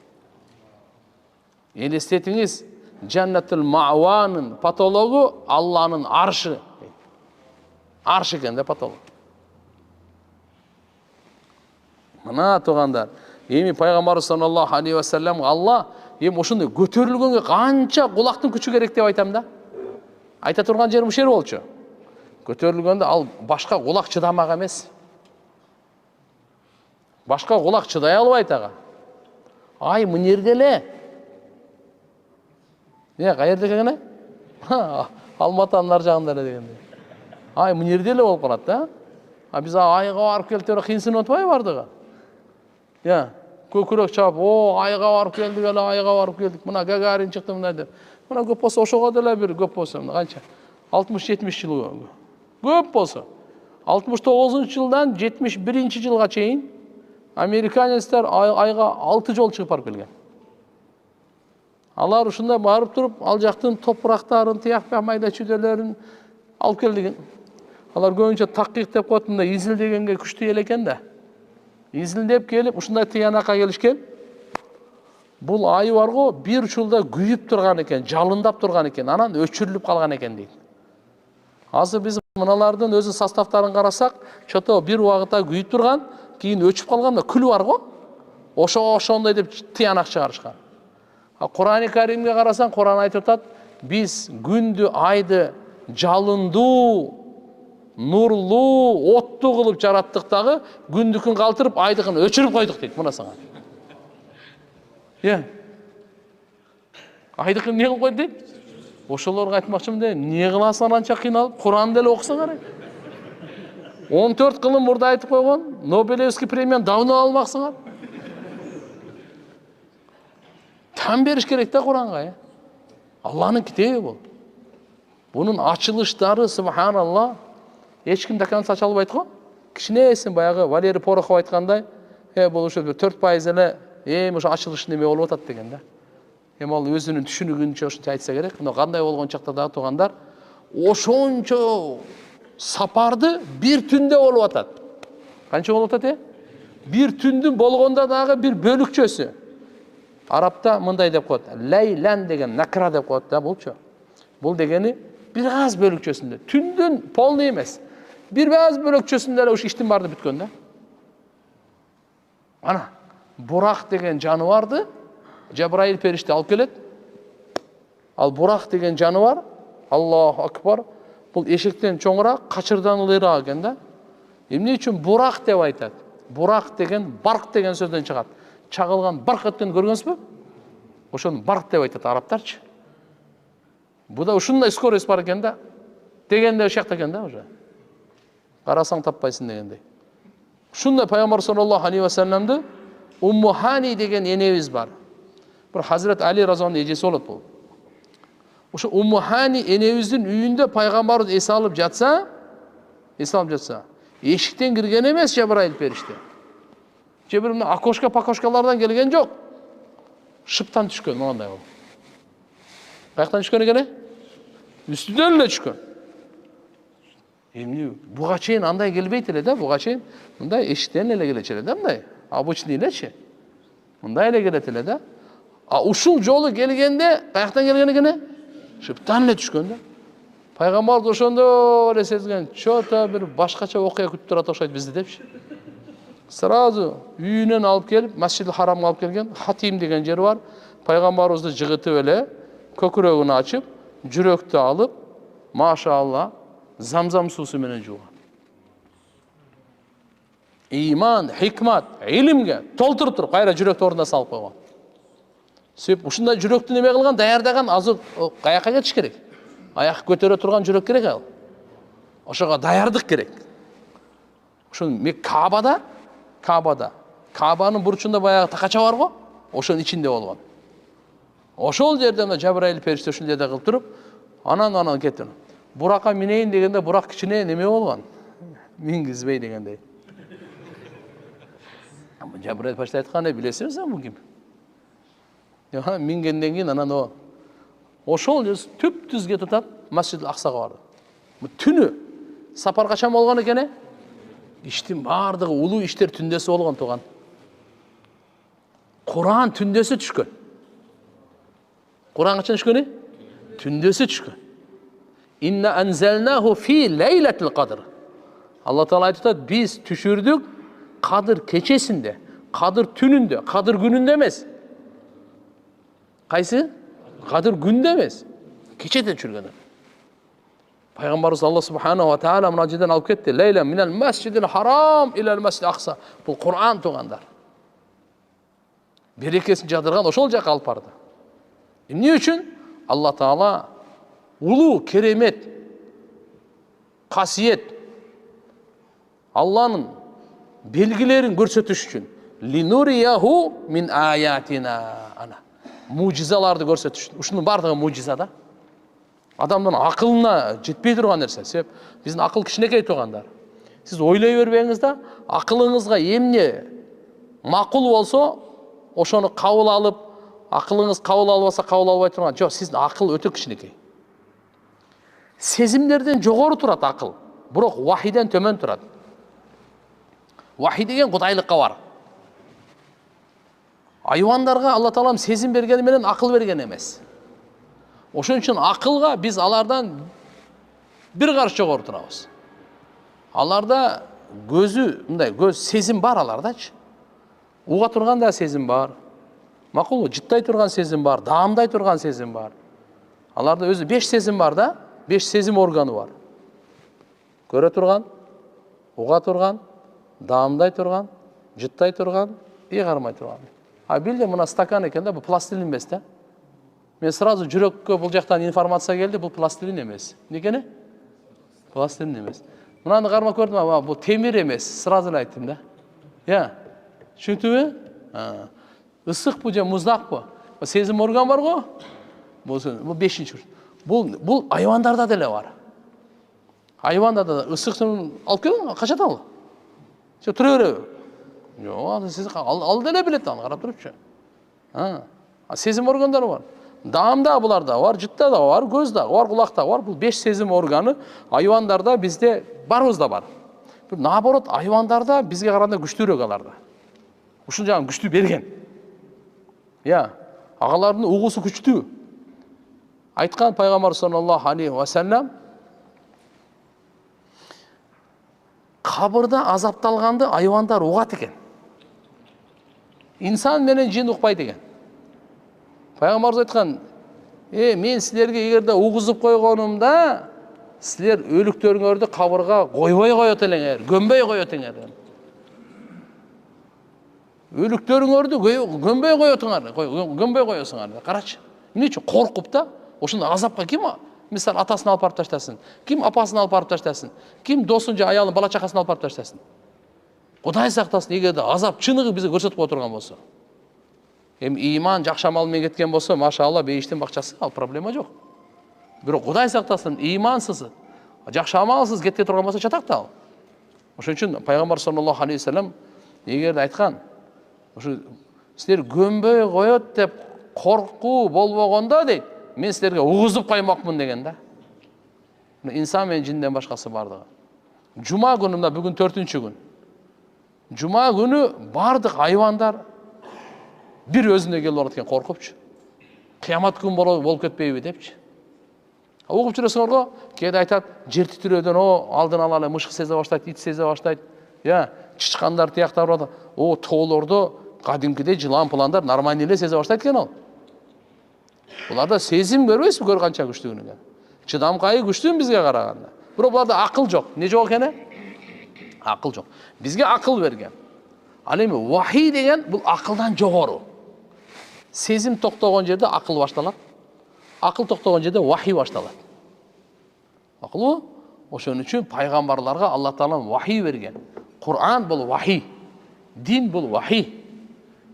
[SPEAKER 1] Элестетиңиз, Жаннатул Маъванын патологу Алланын аршы. Арш экен да патолог. Мына туугандар, эми пайгамбарыбыз саллаллаху алейхи ва саллям Алла эми ошондой көтөрүлгөнгө канча кулактын күчү керек деп айтам да. Айта турган жерим ушер болчу. Көтөрүлгөндө ал башка кулак чыдамак эмес. Башка кулак чыдай албайт ага. Ай, мынерде эле. Каерде экен? Алматанын ар жагында эле дегенде. Ай, мынерде эле болуп калат да. Биз айга барып келип кыйынсынып атпайбы бардыгы? Көкүрөк чап, айга барып келдик эле, айга барып келдик. Мына Гагарин чыкты мындай деп. Мына көп болсо ошого деле бир көп болсо канча? 60-70 жыл көп болсо. 69-жылдан 71-жылга чейин американецтер айга 6 жол чыгып барып келген. Алар ушунда барып туруп, ал жактын топурактарын, тияк майда чүйдөлөрүн алып келдиген. Алар көбүнчө таккык деп коет, мындай изилдегенге күчтүү эл экен да. Изилдеп келип, ушундай тыянакка келишкен. Бұл ай бар ғой, bir жылда күйіп тұрған екен, жалындап тұрған екен, анан өчіріліп қалған екен дейді. Азыр біз мыналардың өзі составтарын қарасақ, что-то bir уақытта күйіп тұрған, кейін өчіп қалған да күл бар ғой. Ошондай деп тиянақ шығарышқан. Құран-ы Каримге қарасаң, Құран айтып жатады, біз күнді, айды жалынду, нұрлы, отты қылып жараттықтағы, күндікін қалтырып, айдықын өчіріп қойдық дейді, мұна саңа. Айдықын не қылып қойды дейді? Ошоларға айтмақшымын де, не қыласың анша қиналып, Құранды әлі оқысаң қарай. 14 ғылым burada айтып қойған, Нобелевский премияны давно алмақсың қарай. Там беріш керек та Құранға. Алланың кітебі бұл. Бұның açılışları, subhanallah, ешкім дакансы аша алып айтқо. Кішінесін баяғы Валерий Порохов айтқандай, бұл үшін 4% әлі, ұшы açılış неме болып атады деген да. Ол өзінің түшінігінше үшін айтса керек. Қандай болған шақтардағы туғандар, ошончо сапарды bir түнде болып атады. Қанша болып атады? Bir түндің болғанда дағы bir бөлікчөсі. Арапта мындай деп қойды. Ләйлән деген накра деп қойды да бұл. Бұл дегені bir аз бөлікчөсінде. Түндің полный емес. Bir аз бөлікчөсінде уш иштин барды бүткөн да. Ана, Бурақ деген жануарды Жабраил периште алып келет. Ал Бурақ деген жануар, Аллаху акбар, бұл ешектен чоңырақ, қачырдан ылыйраак екен да. Эмне үчүн Бурақ деп айтады? Бурақ деген барқ деген сөзден шығады. Чағылған барқ еткен көргенсіз бе? Ошоны барқ деп айтады арабтарчы. Бұда ушундай скорость бар екен да. Дегенде шақта екен да уже. Қарасаң таппайсың дегендей. Ушундай пайғамбар саллаллаху алейхи ва салламды Умму Хани деген енебиз бар. Бір Хазрет Али разиаллаху анху ежесі болады бұл. Ошо Умму Хани енебиздин үйүндө пайғамбарды эс алып жатса, эшиктен кирген эмес Жабраил периште. Же бир окошка пакошкалардан келген жок. Шыптан түшкөн мындай болуп. Каяктан түшкөн экен? Үстүдөн эле түшкөн. Эмне буга чейин андай келбейт эле да, буга чейин мындай эшиктен эле келечү эле да, мындай. Обычный элечи. Мындай эле келет эле да. А ушул жолу келгенде каяктан келген экен? Шыптан эле түшкөн да. Пайгамбар ошондо эле сезген, чото бир башкача окуя күтүп турат окшойт бизди депчи. Сразу үйүнөн алып келип, Масжидил Харамга алып келген, Хатим деген жери бар. Пайгамбарыбызды жыгытып эле, көкүрөгүн ачып, жүрөктү алып, машалла, замзам суусу менен жууган. Иман, хикмат, илимге толтуруп туруп, кайра жүрөктү ордуна салып койгон. Себеп ушундай жүрөктү неме кылган, даярдаган, азыр каяка кетиш керек. Аяк көтөрө турган жүрөк керек ал. Ошого даярдык керек. Ошон Кабанын бурчунда баягы такача бар го, ошонун ичинде болгон. Ошол жерде мына Жабраил периште ушул жерде кылып туруп, анан кетти. Буракка минейин дегенде Бурак кичине неме болгон. Мингизбей дегендей. Жабраил периште айткан, билесиңиз бул ким? Мингенден кийин анан ошол жер түп-түз кетип атат, Масжидил Аксага барды. Түнү сапар качан болгон экен? Иштин бардыгы улуу иштер түндөсү болгон туган. Куран түндөсү түшкөн. Куран качан түшкөн? Түндөсү түшкөн. Инна анзалнаху фи лейлатил кадр. Алла Таала айтат, биз түшүрдүк Кадыр кечесинде, Кадыр түнүндө, Кадыр күнүндө эмес. Кайсы? Кадыр күндө эмес. Кечеде түшүргөн. Пайгамбарыбыз Алла субханаху ва таала мына жерден алып кетти. Лейла минал масжидил харам илал масжидил акса. Бул Кур'ан тугандар. Берекесин жадырган ошол жака алып барды. Эмне үчүн? Алла Таала улуу, керемет, касиет Алланын белгилерин көрсөтүш үчүн линурияху мин аятина ана мужизаларды көрсөтүш. Ушунун бардыгы мужиза да. Адамдын акылына жетпей турган нерсе. Себеп биздин акыл кичинекей тугандар. Сиз ойлой бербеңиз да, акылыңызга эмне макул болсо, ошону кабыл алып, акылыңыз кабыл албаса кабыл албай турган. Жок, сиздин акыл өтө кичинекей. Сезимдерден жогору турат акыл, бирок вахиден төмөн турат. Вахи деген кудайлыкка бар. Айвандарға Алла Таалам сезім бергені менен ақыл берген емес. Ошон үчүн ақылға біз алардан бір қарыш жогору турабыз. Аларда көз сезім бар алардачы. Уга турган да сезім бар. Макул, жыттай турган сезім бар, даамдай турган сезім бар. Аларда өзі 5 сезім бар да, 5 сезім органы бар. Көрө турган, уга турган, даамдай турган, жыттай турган, кармай турган. А билде мына стакан экен да, бул пластилин эмес да. Мен сразу жүрөккө бул жактан информация келди, бул пластилин эмес. Эмнекени? Пластилин эмес. Мынаны кармап көрдүм, бул темир эмес, сразу эле айттым да. Түшүндүңбү? Ысыкпы же муздакпы? Сезим орган бар го? Бул 5-чи. Бул айвандарда деле бар. Айвандарда ысыксын алып келиң, качат ал. Тура береби? Жок, сиз ал деле билет, аны карап турупчу. Сезим органдары бар. Даамда буларда бар, жытта да бар, көз да бар, кулакта бар. Бул 5 сезим органы айвандарда бизде барыбызда бар. Наоборот, айвандарда бизге караганда күчтүүрөөк аларда. Ушул жагын күчтүү берген. Агалардын угусу күчтүү. Айткан пайгамбар саллаллаху алейхи ва саллям кабырда азапталганды айвандар угат экен. Инсан менен жин укпайт экен. Пайгамбар айткан, мен силерге эгерде угузуп койгонумда, силер өлүктөрүңөрдү кабырга койбой коет элеңер, көмбөй коет элеңер. Өлүктөрүңөрдү көмбөй коетуңар, көмбөй коесуңар. Карачы. Эмне үчүн? Коркуп да, ошондой азапка ким, мисалы, атасын алып барып таштасын, ким апасын алып барып таштасын, ким досун же аялын, бала чакасын алып барып таштасын. Кудай сактасын, эгерде азап чыныгы бизге көрсөтүп отурган болсо. Иман жакшы амал менен кеткен болсо, машалла, бейиштин бакчасы, ал проблема жок. Бирок Кудай сактасын, имансыз, жакшы амалсыз кетке турган болсо чатак да ал. Ошон үчүн пайгамбар саллаллаху алейхи ва саллям эгерде айткан, ошо силер көмбөй коет деп коркуу болбогондо дейт, мен силерге угузуп коймокмун деген да. Инсан менен жинден башкасы бардыгы. Жума күнү, мына бүгүн 4-чү күн. Жума күнү бардык айвандар бир өзүнө келип алат экен, коркупчу. Кыямат күн болуп кетпейби депчи. Угуп жүрөсүңөр го, кээде айтат, жер титирөөдөн алдын ала эле мышык сезе баштайт, ит сезе баштайт. Чычкандар тияктар бар. Тоолордо кадимкидей жылан-пыландар нормальный эле сезе баштайт экен ал. Буларда сезим көрбөйсүзбү, көр канча күчтүүнү. Чыдамкайы күчтүү бизге караганда. Бирок буларда акыл жок. Не жок экен? Акыл жок. Бизге акыл берген. Ал эми вахий деген бул акылдан жогору. Сезим токтогон жерде акыл башталат. Акыл токтогон жерде вахий башталат. Акылбы? Ошон үчүн пайгамбарларга Алла Таала вахий берген. Кур'ан бул вахий. Дин бул вахий.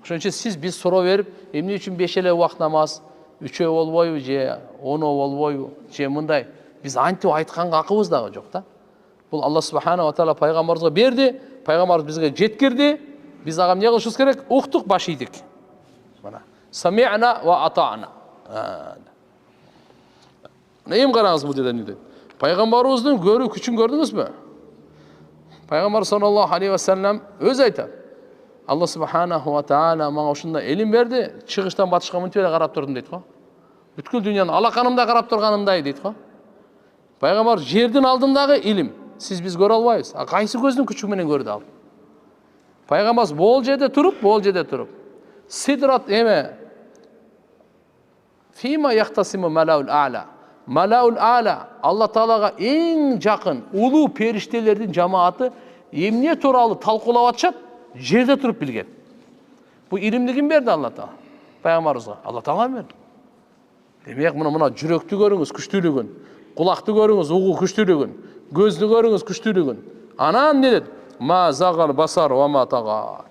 [SPEAKER 1] Ошон үчүн биз суроо берип, эмне үчүн 5 эле убакыт намаз, 3 болбойбу же 10 болбойбу же мындай, биз антип айтканга акыбыз дагы жок да. Бул Алла субхана ва таала пайгамбарыбызга берди, пайгамбарыбыз бизге жеткирди. Биз ага эмне кылышыбыз керек? Уктук, баш ийдик. Мына сами'на ва атa'на. Эми караңыз бул жерде эмне дейт? Пайгамбарыбыздын көрүү күчүн көрдүңүзбү? Пайгамбар саллаллаху алейхи ва саллям өз айтат. Алла субханаху ва таала мага ушундай элим берди, чыгыштан батышка мынтип эле карап турдум дейт го. Бүткүл дүйнөнү алаканымда карап турганымдай дейт го. Пайгамбар жердин алдындагы илим, биз көрө албайбыз. Кайсы көздүн күчү менен көрдү ал? Пайгамбар бул жерде туруп, сидрат фима яхтасиму малаул а'ла. Малаул а'ла Алла Таалага эң жакын улуу периштелердин жамааты эмне тууралуу талкуулап атышат, жерде туруп билген. Бул илимди ким берди? Алла Таала. Пайгамбарыбызга Алла Таала берди. Демек мына жүрөктү көрүңүз күчтүүлүгүн, кулакты көрүңүз угуу күчтүүлүгүн, көздү көрүңүз күчтүүлүгүн. Анан эмне деді? Ма загал басар ва ма тага.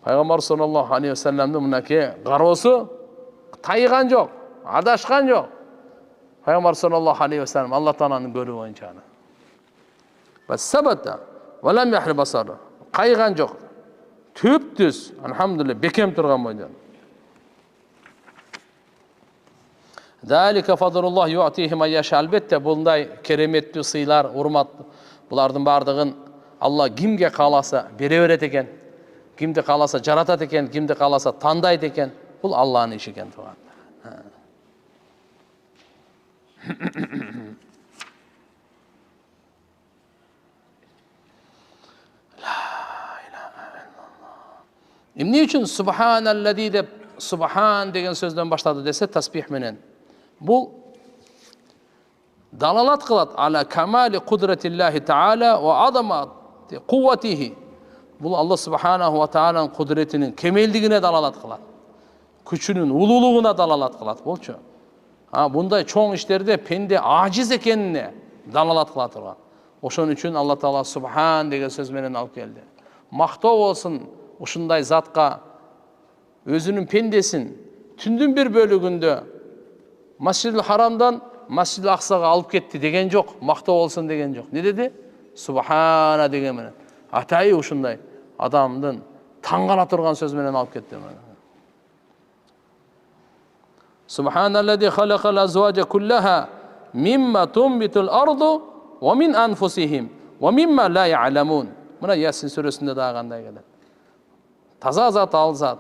[SPEAKER 1] Пайгамбар саллаллаху алейхи ва салламдын мынакей кароосу тайган жок, адашкан жок. Пайгамбар саллаллаху алейхи ва саллам Алла Тааланын көрүү боюнча аны. Басабата ва лам яхри басар. Кайган жок. Түптүз, алхамдулилlah, бекем турган бойдон. Далика фадруллах юатихи ма яша. Албетте булдай кереметтүү сыйлар, урмат, булардын бардыгын Алла кимге кааласа бере берет экен. кимди кааласа жаратат экен, кимди кааласа тандайт экен. Бул Алланын иши экен тууган. Эмне үчүн субханаллази деп субхан деген сөздөн баштады десе, тасбих менен. Бул далалат кылат ала камали кудратиллахи таала ва азамати кувватихи. Бул Аллах субханаху ва тааланын кудретинин кемелдигине далалат кылат. Күчүнүн улуулугуна далалат кылат болчу. Bunday чоң иштерде пенде ажиз экенине далалат кыла турган. Ошон үчүн Алла Таала субхан деген сөз менен алып келди. Мактоо болсун ушундай затка өзүнүн пендесин түндүн бир бөлүгүндө Масжидил Харамдан Масжидил Аксага алып кетти деген жок, мактоо болсун деген жок. Не деди? Субхана деген менен. Атайы ушундай адамдын таң кала турган сөз менен алып кетти. Subhanalladzi khalaqal azwaja kullaha mimma tunbitul ardu wa min anfusihim wa mimma la ya'lamun. Мына Ясин сүрөсүндө дагы кандай келет. Таза зат, ал зат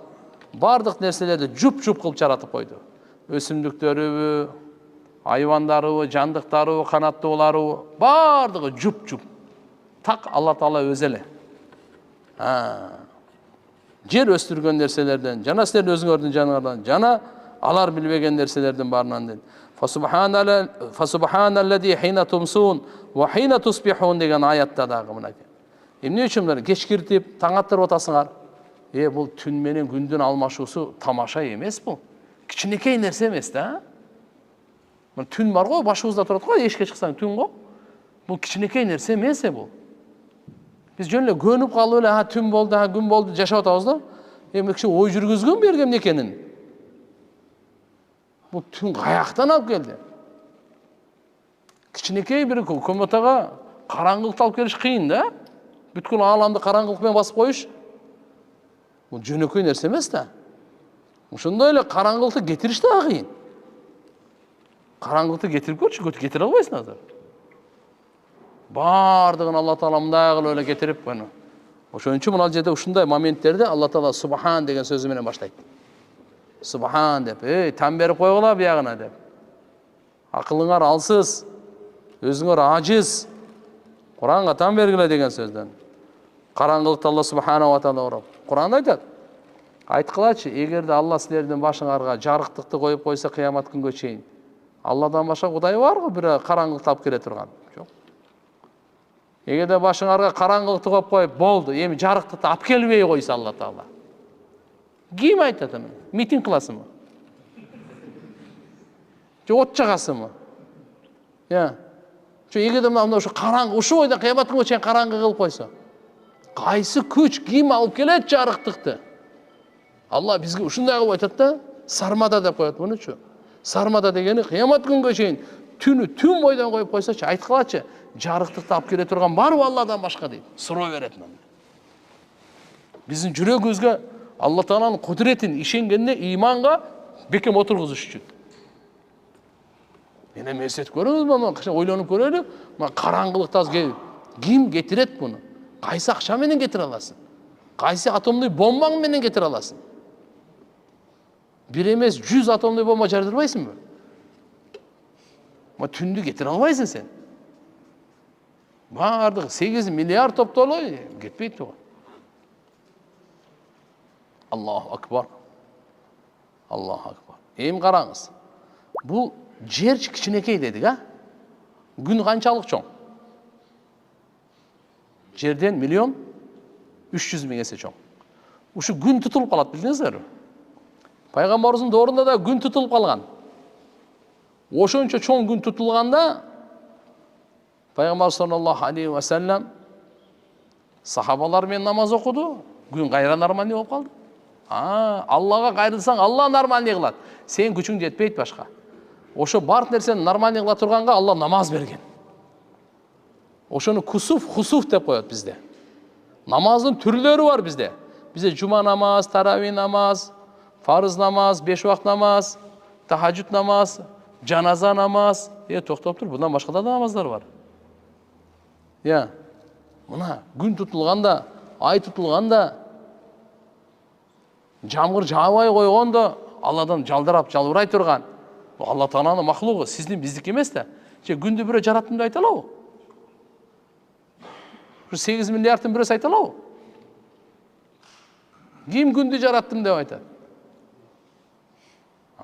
[SPEAKER 1] бардык нерселерди жуп-жуп кылып жаратып койду. Өсүмдүктөрүбү, айвандарыбы, жандыктарыбы, канаттууларыбы, бардыгы жуп-жуп. Так Алла Таала өзү эле. Жер өстүргөн нерселерден, жана силердин өзүңөрдүн жаныңардан, жана алар билбеген нерселердин баарынан ден. Фасубханаллади хина тумсун ва хина тусбихун деген аятта дагы мынакей. Эмне үчүн мына кечкиртип, таң аттырып атасыңар? Бул түн менен күндүн алмашуусу тамаша эмес бул. Кичинекей нерсе эмес да. Мына түн бар го, башыбызда турат го, эшикке чыксаң түн го. Бул кичинекей нерсе эмес бул. Биз жөн эле көнүп калып эле, түн болду, күн болду жашап атабыз да. Эми кичи ой жүргүзгөн берген эмне экенин. Бул түн каяктан алып келди? Кичинекей бир комнатага караңгылыкты алып келиш кыйын да. Бүткүл ааламды караңгылык менен басып коюш. Бул жөнөкөй нерсе эмес да. Ошондой эле караңгылыкты кетириш да кыйын. Караңгылыкты кетирип көрчү, кетире албайсың азыр. Бардыгын Алла Таала мындай кылып эле кетирип койду. Ошон үчүн мына жерде ушундай моменттерде Алла Таала субхан деген сөзү менен баштайт. Субхан деп, там берип койгула биягына деп. Акылыңар алсыз, өзүңөр ажиз. Куранга там бергиле деген сөздөн. Караңгылыкты Алла субхана ва таала урап. Куранда айтат. Айткылачы, эгерде Алла силердин башыңарга жарыктыкты коюп койсо кыямат күнгө чейин, Алладан башка Кудай барбы бир караңгылыкты алып келе турган? Жок. Эгерде башыңарга караңгылыкты коюп коюп, болду, эми жарыктыкты алып келбей койсо Алла Таала. Ким айтат аны? Митинг кыласыңбы? Же от жагасыңбы? Эгерде мына ушу караңгы, ушу бойдон кыямат күнгө чейин караңгы кылып койсо, кайсы күч, ким алып келет жарыктыкты? Алла бизге ушундай кылып айтат да, сармада деп коет мунучу. Сармада дегени кыямат күнгө чейин түнү түн бойдон коюп койсочу, айткылачы, жарыктыкты алып келе турган барбы Алладан башка дейт. Суроо берет мына. Биздин жүрөгүбүзгө Алла Тааланын кудретин ишенгенде иманга бекем отургузуш үчүн. Эне месет көрөңүз, мына ойлонуп көрөлү. Мына караңгылыкта ким кетирет муну? Кайсы акча менен кетире аласың? Кайсы атомдуй бомбаң менен кетире аласың? Бир эмес 100 атомдуй бомба жардырбайсыңбы? Ма түндү кетире албайсың сен. Бардыгы 8 миллиард топтолу кетпейт туган. Аллаху акбар. Аллаху акбар. Эми караңыз. Бул жер кичинекей дедик, Күн канчалык чоң? Жерден 1.300.000 эсе чоң. Ушу күн тутулуп калат, билдиңиздерби? Пайгамбарыбыздын доорунда да күн тутулуп калган. Ошончо чоң күн тутулганда Пайгамбар саллаллаху алейхи ва саллям сахабалар менен намаз окуду, күн кайра нормальный болуп калды. Аллага кайрылсаң, Алла нормальный кылат. Сен күчүң жетпейт башка. Ошо бар нерсени нормальный кыла турганга Алла намаз берген. Ошону кусуф, хусуф деп коет бизде. Намаздын түрлөрү бар бизде. Бизде жума намаз, тарави намаз, фарыз намаз, 5 убак намаз, тахажжуд намаз, жаназа намаз. Токтоп тур, bundan башка да намаздар бар. Мына күн тутулганда, ай тутулганда Жамгыр жаабай койгондо Алладан жалдырап жалбырай турган. Бул Алла Тааланын махлугу, сиздин биздики эмес да. Же күндү бирөө жараттым деп айта алабы? 8 миллиардтын бирөөсү айта алабы? Ким күндү жараттым деп айтат?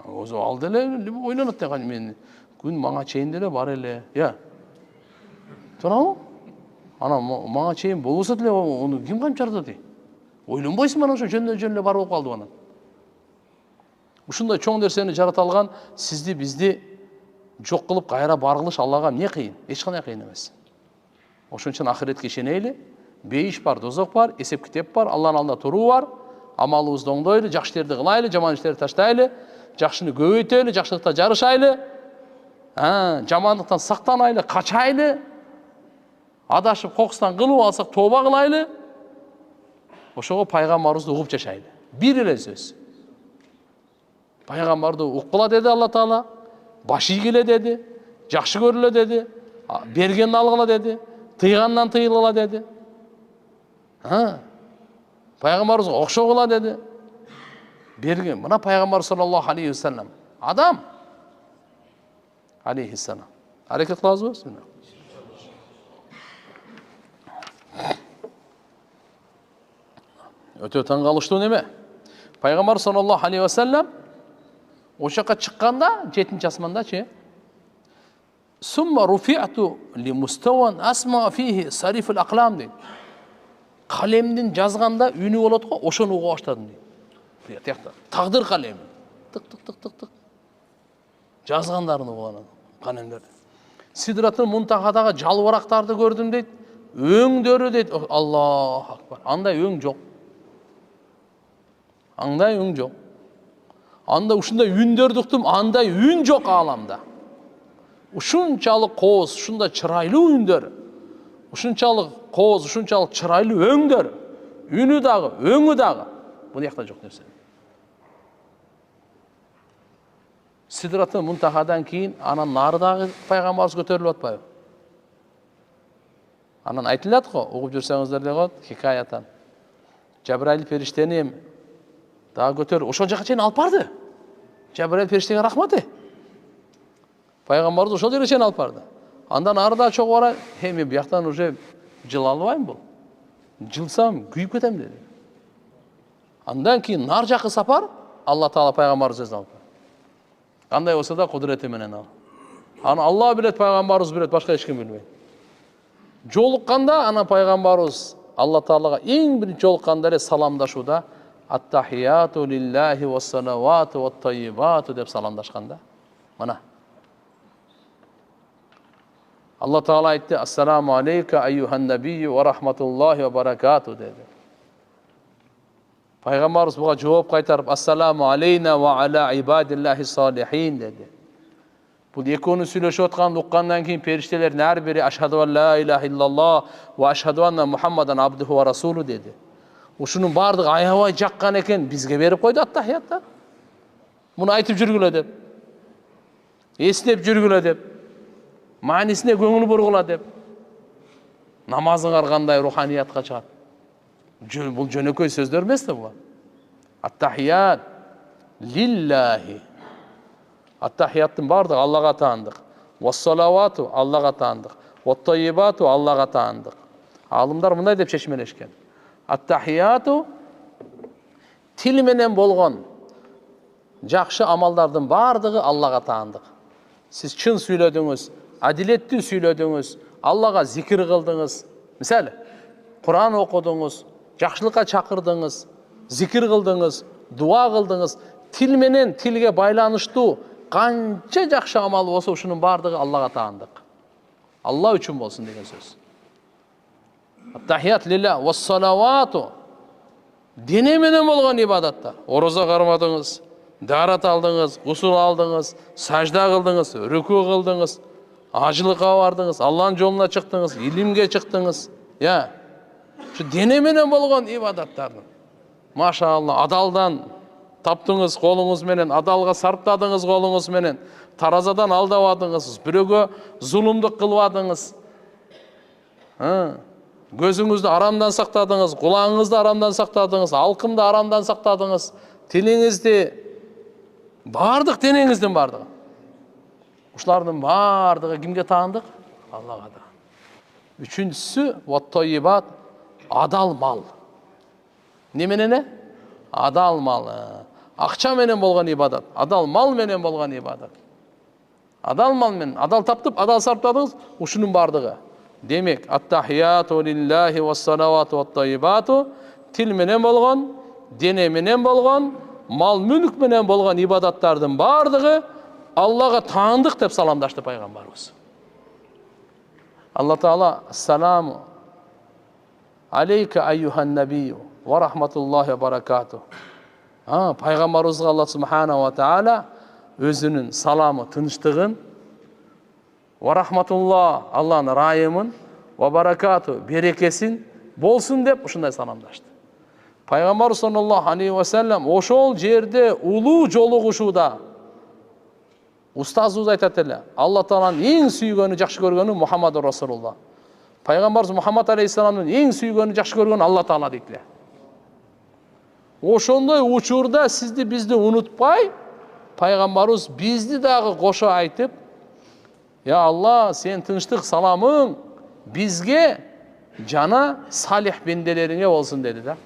[SPEAKER 1] Өзү ал деле ойлонот да, мен күн мага чейин деле бар эле. Я. Туурабы? Ана мага чейин болбосо деле ону ким камчырды? Ойлонбойсуң мана ошо жөн эле бар болуп калды бана. Ушундай чоң нерсени жарата алган сизди бизди жок кылып кайра баргылыш Аллага эмне кыйын? Эч кандай кыйын эмес. Ошон үчүн ахиретке ишенели, бейиш бар, дозок бар, эсеп китеп бар, Алланын алдында туруу бар. Амалыбызды оңдойлу, жакшы иштерди кылайлы, жаман иштерди таштайлы, жакшыны көбөйтөлү, жакшылыкта жарышайлы, жамандыктан сактанайлы, качайлы, адашып кокустан кылып алсак тооба кылайлы. Ошого пайгамбарыбызды угуп жашайлы. Бир эле сөз. Пайгамбарды уккула деди Алла Таала, баш ийгиле деди, жакшы көрүлө деди, бергенди алгыла деди, тыйгандан тыйылгыла деди. Пайгамбарыбызга окшогула деди. Берген. Мына пайгамбар саллаллаху алейхи вассалам адам алейхиссалам. Аракет кылабызбы? Өтө таң калыштуу неме? Пайгамбар саллаллаху алейхи вассалам ошо жака чыкканда 7-чи асмандачы Сумма руфи'ту ли мустawан асма фихи сариф ал-aqlam дейт. Калемдин жазганда үнү болот го, ошону уга баштадым дейт. Тиякта тагдыр калеми. Тык. Жазгандарын уган калемдер. Сидратын Мунтахадагы жалбырактарды көрдүм дейт. Өңдөрү дейт. Аллаху акбар. Андай өң жок. Андай үн жок. Анда ушундай үндөрдү уктум, андай үн жок ааламда. Ушунчалык кооз, ушундай чырайлуу үндөр. Ушунчалык кооз, ушунчалык чырайлуу өңдөр. Үнү дагы, өңү дагы. Бул жакта жок нерсе. Сидратын Мунтахадан кийин анан нардагы пайгамбарыбыз көтөрүлүп атпайбы? Анан айтылат го, угуп жүрсөңүздөр деген хикаятан. Жабраил периштени дагы көтөрүп, ошол жака чейин алып барды. Жабраил периштеге рахматы. Пайгамбарыбыз ошол жерге чейин алып барды. Андан арыда чогуу бара, мен бияктан уже жыл албайм бул. Жылсам күйүп кетем деди. Андан кийин нар жакы сапар Алла Таала пайгамбарыбыз өзү алып. Кандай болсо да кудурети менен ал. Аны Алла билет, пайгамбарыбыз билет, башка эч ким билбейт. Жолукканда ана пайгамбарыбыз Алла Таалага эң биринчи жолукканда эле саламдашууда аттахияту лиллахи вассалавату ваттайибату деп саламдашканда. Мына. Алла Таала айтты: "Ассаламу алейка айюхан набийю ва рахматуллахи ва баракату" деди. Пайгамбарыбыз буга жооп кайтарып: "Ассаламу алейна ва аля ибадиллахи салихин" деди. Бул экөөнү сүйлөшүп атканды уккандан кийин периштелердин ар бири ашхаду ан ла илаха иллаллах ва ашхаду анна Мухаммадан абдуху ва расулу деди. Ушунун бардыгы аябай жаккан экен, бизге берип койду аттахиятта. Муну айтып жүргүлө деп. Эстеп жүргүлө деп. Маанисине көңүл бургула деп. Намазыңар кандай руханиятка чыгат. Бул жөнөкөй сөздөр эмес да булар. Аттахият лиллахи. Аттахияттын бардыгы Аллага таандык. Вассалавату Аллага таандык. Ваттайибату Аллага таандык. Алымдар мындай деп чечмелешкен. Аттахияту тил менен болгон жакшы амалдардын бардыгы Аллага таандык. Сиз чын сүйлөдүңүз, адилеттүү сүйлөдүңүз, Аллага зикир кылдыңыз. Мисалы, Куран окудуңуз, жакшылыкка чакырдыңыз, зикир кылдыңыз, дуа кылдыңыз. Тил менен тилге байланыштуу канча жакшы амал болсо, ушунун бардыгы Аллага таандык. Алла үчүн болсун деген сөз. Аттахият лилlah вассалавату. Дене менен болгон ибадаттар. Ороза кармадыңыз, дарат алдыңыз, гусул алдыңыз, сажда кылдыңыз, рүкү кылдыңыз, ажылыкка бардыңыз, Алланын жолуна чыктыңыз, илимге чыктыңыз. Я. Şu дене менен болгон ибадаттарды. Машалла, адалдан таптыңыз колуңуз менен, адалга сарптадыңыз колуңуз менен, таразадан алдабадыңыз, бирөөгө зулумдук кылбадыңыз. Gözünüzді арамдан сақтадыңыз, құлағыңызды арамдан сақтадыңыз, алқымды арамдан сақтадыңыз, тіліңізді, бардық денеңіздің бардығы. Ушылардың бардығы кімге тағындық? Аллаға да. Üçüncüsü vat-tayyibat, adal mal. Неменене? Adal mal. Ақша менен болған ибадат, адал мал менен болған ибадат. Адал мал менен, адал таптып, адал сарптадыңыз, ушунун бардығы. Демек, ат-тахияту лиллахи вас-салавату ват-таййибату, тил менен болған, дене менен болған, мал мүлк менен болған ибадаттардың бардығы Аллаға таандық деп саламдашты пайғамбарыбыз. Алла Таала: "Ассаламу алейка айюхан набию ва рахматуллахи ва баракату." Пайғамбарыбызға Алла Субханаху ва Таала өзінің саламы, тыныштығын, ва рахматуллах, Алланың райымын, ва баракату, берекесін болсын деп ушундай саламдашты. Пайғамбар саллаллаху алейхи ва саллям ошол жерде улуу жолугушууда устазыбыз айтат эле, Алла Тааланын эң сүйгөнү, жакшы көргөнү Мухаммад Расулуллах. Пайғамбарыбыз Мухаммад алейхиссаламдын эң сүйгөнү, жакшы көргөнү Алла Таала дейт эле. Ошондой учурда сизди бизди унутпай, пайғамбарыбыз бизди дагы кошо айтып: "Я Алла, сен тынчтык саламың бизге жана салих бенделериңе болсун" деди да.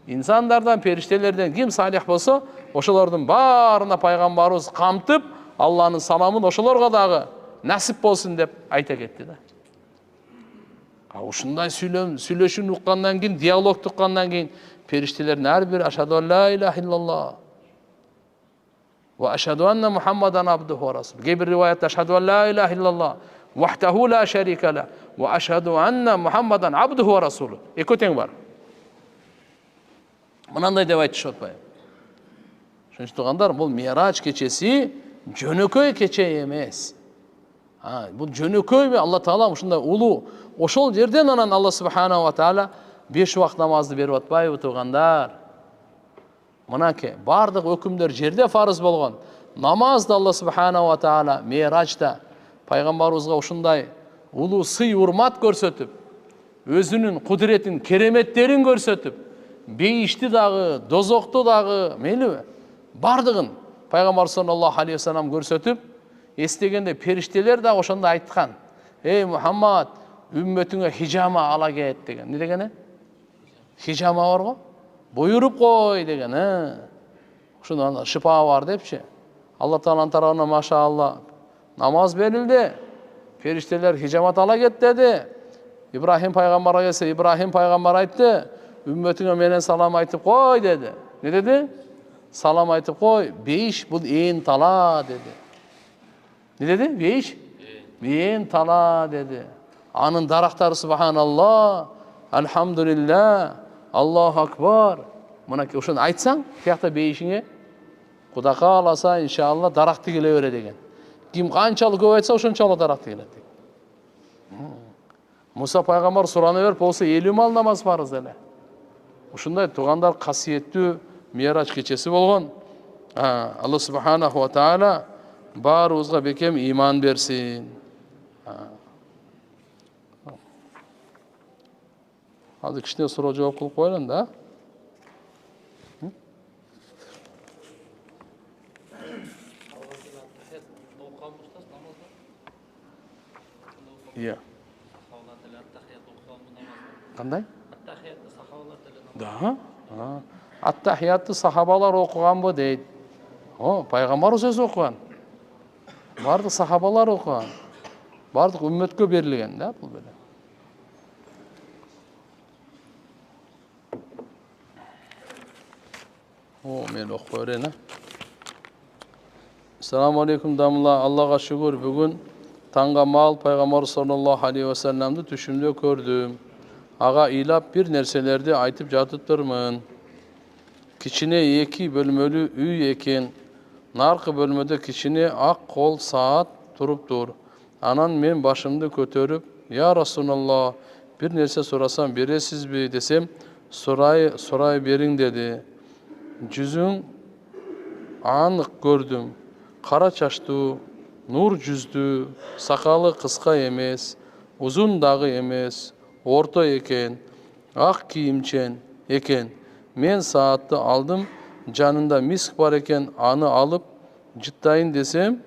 [SPEAKER 1] İnsanlardan, периштелерден ким салих болсо, ошолордун баарына пайгамбарыбыз камтып, Алланын саламын ошолорго дагы насип болсун деп айта кетти да. Ушундай сүйлөшүүнү уккандан кийин, диалог уккандан кийин периштелердин ар бири ашаду ла илаха иллаллах ва ашаду анна Мухаммадан абдуху ва расул. Кээ бир риваятта ашаду ла илаха иллаллах вахтаху ла шарика ла ва ашаду анна Мухаммадан абдуху ва расул. Эки тең бар. Мынандай деп айтышы отпайбы. Ошон үчүн туугандар, бул Мирач кечеси жөнөкөй кече эмес. Бул жөнөкөй Алла Таала ушундай улуу. Ошол жерден анан Алла Субханаху ва Таала 5 убакыт намазды берип атпайбы туугандар? Мынакей бардык өкүмдөр жерде фарыз болгон. Намазды Алла Субханаху ва Таала Мирачта пайгамбарыбызга ушундай улуу сый урмат көрсөтүп, өзүнүн кудуретин, кереметтерин көрсөтүп, бейишти дагы, дозокту дагы, мейлиби? Бардыгын пайгамбар саллаллаху алейхи ва саллям көрсөтүп, эстегенде периштелер да ошондо айткан: "Эй Мухаммад, үммөтүңө хижама ала кет" деген. Не дегени? Хижама барго? Буйруп кой деген. Ушундан шипа бар депчи. Алла Тааланын тарабынан машаалла намаз берилди. Периштелер хижамат ала кет деди. Ибрахим пайгамбарга келсе, Ибрахим пайгамбар айтты: "Үммөтүңө менен салам айтып кой" деди. Не деди? Салам айтып кой, бейиш бул ээн тала деди. Не деди? Бейиш? Ээн тала деди. Анын дарактары субханалла, альхамдулилля, Аллаху акбар. Мынакей ошону айтсаң, тиякта бейишиңе Кудай кааласа иншалла даракты келе бере деген. Ким канчалык көп айтса, ошончолук даракты келет. Муса пайгамбар сурана берип болсо 50 мал намаз фарыз эле. Ушундай туугандар касиеттүү Мирач кечеси болгон. Алла Субханаху ва Таала баарыбызга бекем иман берсин. Азыр кичине суроо жооп кылып коелун да. Iya. Кандай? Да. Ат-тахиятты сахабалар окуганбы дейт. Пайгамбар сөз окуган. Бардык сахабалар окуган. Бардык үммөткө берилген да бул беле. Мен окуп берейин. Assalamu alaikum damla. Allah'a şükür bugün tanga mal Peygamber sallallahu aleyhi ve sellem'di düşümde gördüm. Ağa ilap bir nerselerdi aytıp jatıptırmın. Kiçine eki bölmölü üy eken. Narkı bölmöde kiçine ak kol saat durup dur. Anan men başımdı kötörüp, ya Resulallah bir nerse sorasam beresiz mi desem, soray berin dedi. Cüzün anık gördüm. Kara çaştı, nur cüzdü, sakalı kıska emez, uzun dağı emez, орто екен, ақ киімчен екен. Мен саатты алдым, жанында миск бар екен, аны алып жыттайын десем,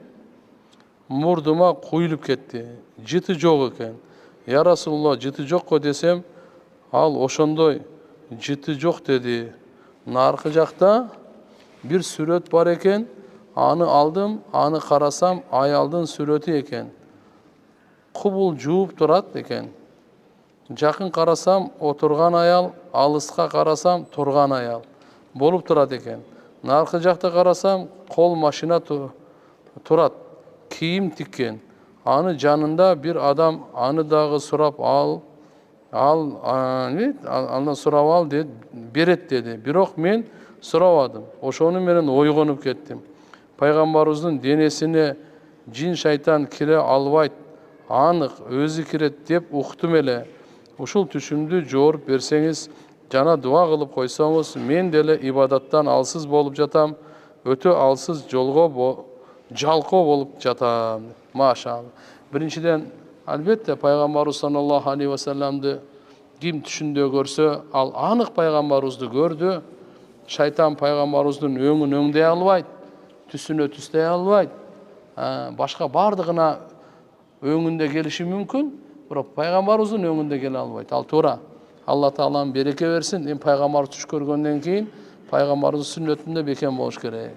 [SPEAKER 1] мұрдыма құйылып кетті. Жыты жоқ екен. Я Расулалла, жыты жоқ қой десем, ал ошондой жыты жоқ деді. Нарқы жақта bir сүрөт бар екен, аны алдым, аны қарасам, аялдың сүрөті екен. Құбыл жуып тұрат екен. Жақын қарасам, отырған аял, алысқа қарасам, тұрған аял болып тұрат екен. Нарқы жақта қарасам, қол машина тұрат, киім тіккен. Аны жанында bir адам, аны дағы сұрап андан сұрап ал деді, берет деді. Бирок мен сұравадым. Ошону менен ойгонуп кеттим. Пайгамбарыбыздын денесине жин шайтан кире албайт, анық өзү кирет деп уктум эле. Ушул түшүмдү жооруп берсеңиз, жана дуа кылып койсоңуз, мен деле ибадаттан алсыз болуп жатам, өтө алсыз жолго жалкоо болуп жатам. Машалла. Биринчиден, албетте пайгамбарыбыз саллаллаху алейхи ва салламды ким түшүндө көрсө, ал анық пайгамбарыбызды көрдү. Шайтан пайгамбарыбыздын өңүн өңдей албайт, түсүнө түстей албайт. Башка бардыгына өңүндө келиши мүмкүн, бирок пайгамбарыбыздын өңүндө келе албайт. Ал туура. Алла Таалам береке берсин. Пайгамбар түш көргөндөн кийин пайгамбарыбыздын сүннөтүндө бекем болуш керек.